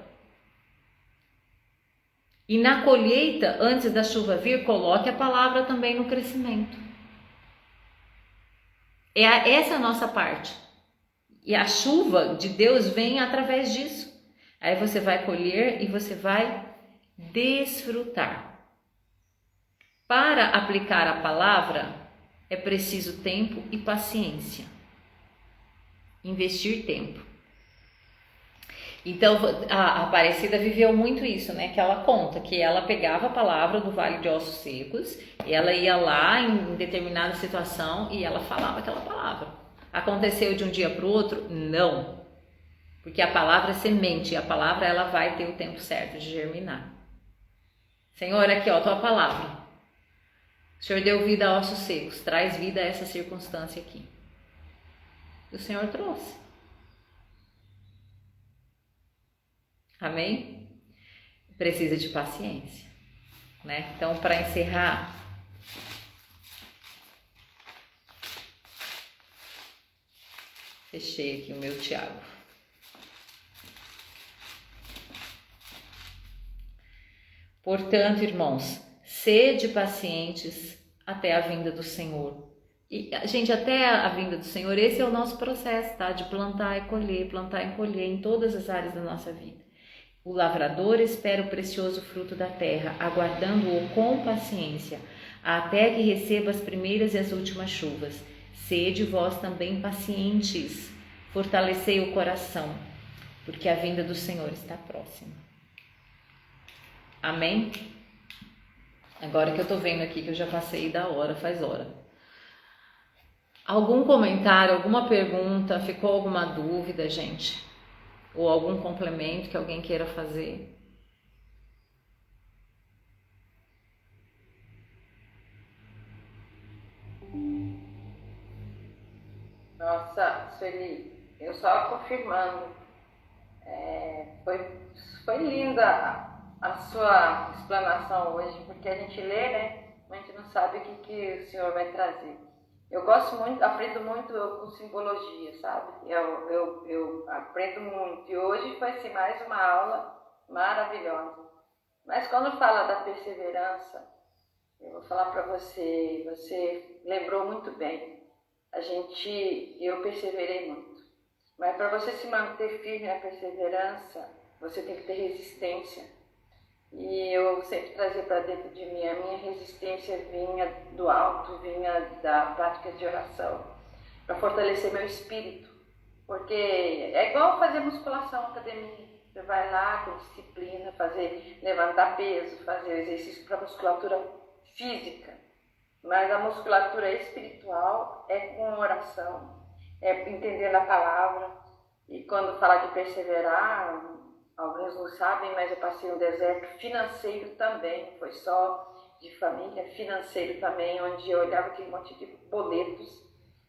E na colheita, antes da chuva vir, coloque a palavra também no crescimento. Essa é a nossa parte. E a chuva de Deus vem através disso. Aí você vai colher e você vai desfrutar. Para aplicar a palavra, é preciso tempo e paciência. Investir tempo. Então, a Aparecida viveu muito isso, né? Que ela conta que ela pegava a palavra do Vale de Ossos Secos, e ela ia lá em determinada situação e ela falava aquela palavra. Aconteceu de um dia para o outro? Não. Porque a palavra é semente, e a palavra ela vai ter o tempo certo de germinar. Senhor, aqui ó, tua palavra. O Senhor deu vida a ossos secos, traz vida a essa circunstância aqui. E o Senhor trouxe. Amém? Precisa de paciência, né? Então, para encerrar, fechei aqui o meu Tiago. Portanto, irmãos, sede pacientes até a vinda do Senhor. E, gente, até a vinda do Senhor, esse é o nosso processo, tá? De plantar e colher em todas as áreas da nossa vida. O lavrador espera o precioso fruto da terra, aguardando-o com paciência, até que receba as primeiras e as últimas chuvas. Sede vós também pacientes, fortalecei o coração, porque a vinda do Senhor está próxima. Amém? Agora que eu tô vendo aqui que eu já passei da hora, faz hora. Algum comentário, alguma pergunta, ficou alguma dúvida, gente? Ou algum complemento que alguém queira fazer? Nossa, Sueli, eu só confirmando, foi linda a sua explanação hoje, porque a gente lê, né? Mas a gente não sabe o que o Senhor vai trazer. Eu gosto muito, aprendo muito com simbologia, sabe? Eu aprendo muito. E hoje foi assim, mais uma aula maravilhosa. Mas quando fala da perseverança, eu vou falar para você lembrou muito bem. Eu perseverei muito. Mas para você se manter firme na perseverança, você tem que ter resistência. E eu sempre trazia para dentro de mim, a minha resistência vinha do alto, vinha da prática de oração, para fortalecer meu espírito. Porque é igual fazer musculação, academia. Você vai lá com disciplina, levantar peso, fazer exercício para musculatura física. Mas a musculatura espiritual é com oração, é entendendo a palavra. E quando fala de perseverar, alguns não sabem, mas eu passei um deserto financeiro também, foi só de família, financeiro também, onde eu olhava aquele monte de boletos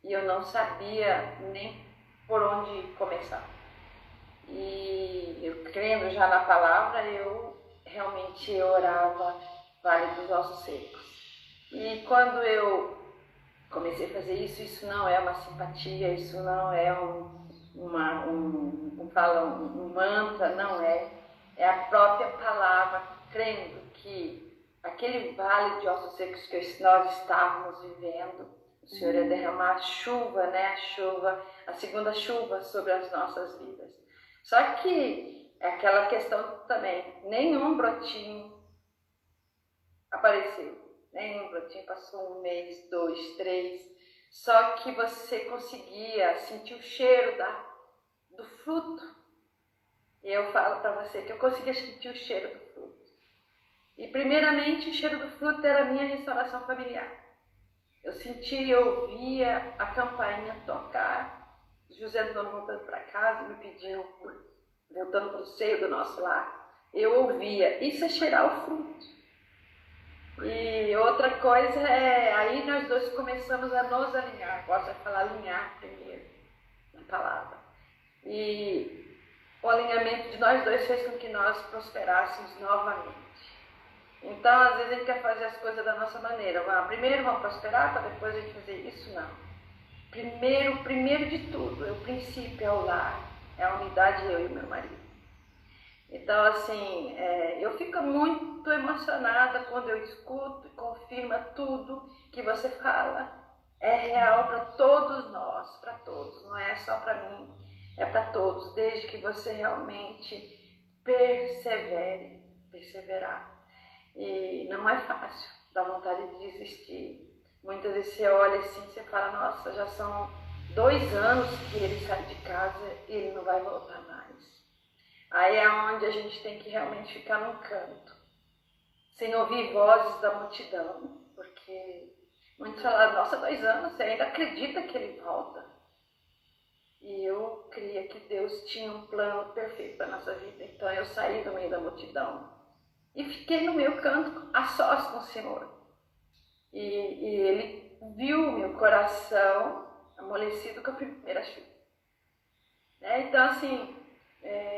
e eu não sabia nem por onde começar. E eu crendo já na palavra, eu realmente orava Vale dos Ossos Secos. E quando eu comecei a fazer isso não é uma simpatia, isso não é um mantra, não é. É a própria palavra, crendo que aquele vale de ossos secos que nós estávamos vivendo, o Senhor ia derramar chuva, né? A segunda chuva sobre as nossas vidas. Só que é aquela questão também, nenhum brotinho apareceu. Nenhum brotinho, passou 1 mês, 2, 3. Só que você conseguia sentir o cheiro do fruto. E eu falo para você que eu conseguia sentir o cheiro do fruto. E primeiramente o cheiro do fruto era a minha restauração familiar. Eu sentia, eu ouvia a campainha tocar. José Antônio voltando para casa me pediu, voltando para o seio do nosso lar. Eu ouvia, isso é cheirar o fruto. E outra coisa aí nós dois começamos a nos alinhar, gosto de falar alinhar primeiro, na palavra. E o alinhamento de nós dois fez com que nós prosperássemos novamente. Então, às vezes a gente quer fazer as coisas da nossa maneira. Primeiro vamos prosperar, para depois a gente fazer isso, não. Primeiro de tudo, o princípio é o lar, é a unidade eu e meu marido. Então, assim, eu fico muito emocionada quando eu escuto e confirma tudo que você fala. É real para todos nós, para todos, não é só para mim. é para todos, desde que você realmente perseverar. E não é fácil, dá vontade de desistir. Muitas vezes você olha assim, você fala, nossa, já são 2 anos que ele sai de casa e ele não vai voltar mais. Aí é onde a gente tem que realmente ficar num canto, sem ouvir vozes da multidão, porque muitos falaram, nossa, 2 anos, você ainda acredita que ele volta? E eu cria que Deus tinha um plano perfeito para a nossa vida, então eu saí do meio da multidão e fiquei no meu canto a sós com o Senhor. E ele viu meu coração amolecido com a primeira chuva. Então, assim,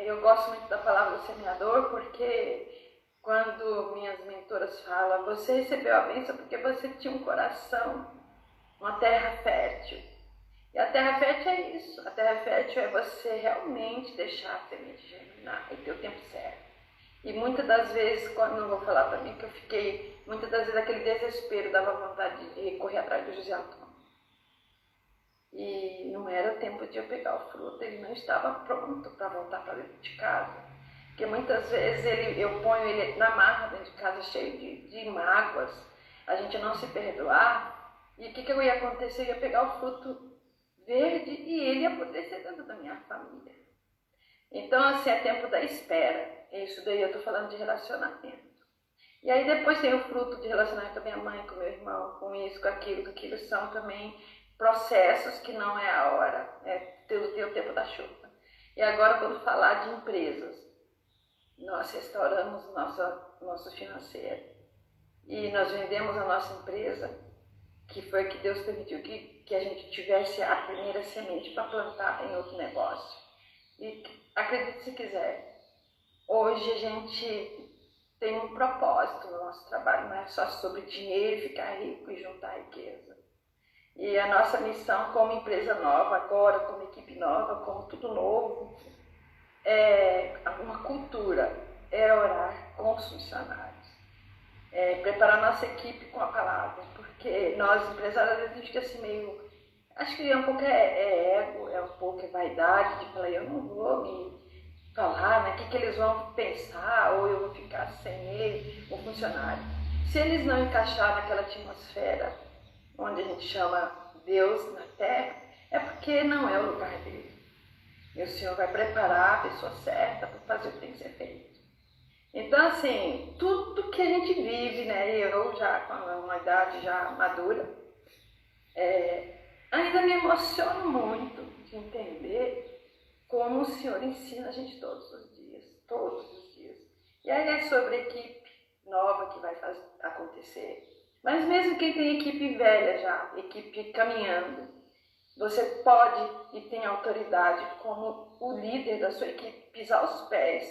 eu gosto muito da palavra do semeador, porque quando minhas mentoras falam, você recebeu a bênção porque você tinha um coração, uma terra fértil. E a terra fértil é isso. A terra fértil é você realmente deixar a semente germinar e ter o tempo certo. E muitas das vezes, quando não vou falar para mim que eu fiquei, muitas das vezes aquele desespero dava vontade de correr atrás do José Antônio. E não era o tempo de eu pegar o fruto, ele não estava pronto para voltar para dentro de casa. Porque muitas vezes eu ponho ele na marra dentro de casa, cheio de mágoas, a gente não se perdoar. E o que ia acontecer? Eu ia pegar o fruto verde e ele ia apodrecer dentro da minha família. Então, assim, é tempo da espera. Isso daí eu estou falando de relacionamento. E aí depois tem o fruto de relacionamento com a minha mãe, com meu irmão, com isso, com aquilo são também processos que não é a hora, ter o tempo da chuva. E agora, quando falar de empresas, nós restauramos nosso financeiro e nós vendemos a nossa empresa, que foi que Deus permitiu que a gente tivesse a primeira semente para plantar em outro negócio. E acredite se quiser, hoje a gente tem um propósito no nosso trabalho, não é só sobre dinheiro, ficar rico e juntar riqueza. E a nossa missão como empresa nova, agora como equipe nova, como tudo novo, é uma cultura, é orar com os funcionários, preparar nossa equipe com a palavra, porque nós empresários às vezes a gente fica assim meio, acho que é um pouco ego, é um pouco vaidade, de falar, eu não vou me falar, né, o que eles vão pensar, ou eu vou ficar sem ele, o funcionário. Se eles não encaixar naquela atmosfera onde a gente chama Deus na terra, é porque não é o lugar dele. E o Senhor vai preparar a pessoa certa para fazer o que tem que ser feito. Então, assim, tudo que a gente vive, né, eu já com uma idade já madura, ainda me emociono muito de entender como o Senhor ensina a gente todos os dias. E aí é sobre a equipe nova que vai acontecer. Mas mesmo quem tem equipe velha já, equipe caminhando, você pode e tem autoridade como o líder da sua equipe pisar os pés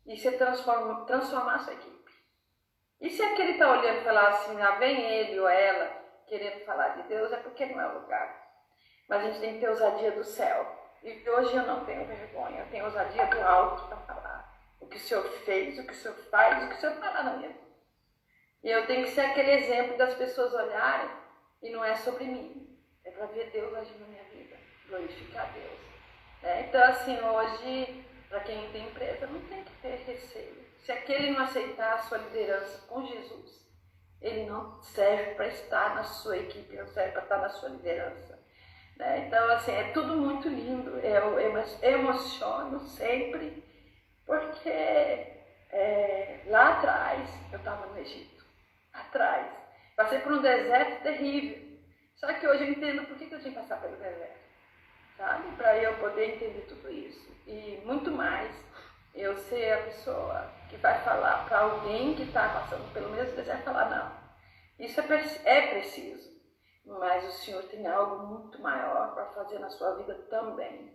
e se transformar a sua equipe. E se aquele está olhando e falar assim, vem ele ou ela querendo falar de Deus, é porque não é o lugar. Mas a gente tem que ter ousadia do céu. E hoje eu não tenho vergonha, eu tenho ousadia do alto para falar o que o Senhor fez, o que o Senhor faz, o que o Senhor fala na minha vida. E eu tenho que ser aquele exemplo das pessoas olharem e não é sobre mim, é para ver Deus agir na minha vida, glorificar Deus. Então, assim, hoje, para quem tem empresa, não tem que ter receio. Se aquele não aceitar a sua liderança com Jesus, ele não serve para estar na sua equipe, não serve para estar na sua liderança. Então, assim, é tudo muito lindo. Eu emociono sempre, porque lá atrás, eu estava no Egito, atrás, passei por um deserto terrível. Só que hoje eu entendo por que eu tinha que passar pelo deserto, sabe? Para eu poder entender tudo isso. E muito mais, eu ser a pessoa que vai falar para alguém que está passando pelo mesmo deserto, falar, não, isso é preciso. Mas o Senhor tem algo muito maior para fazer na sua vida também.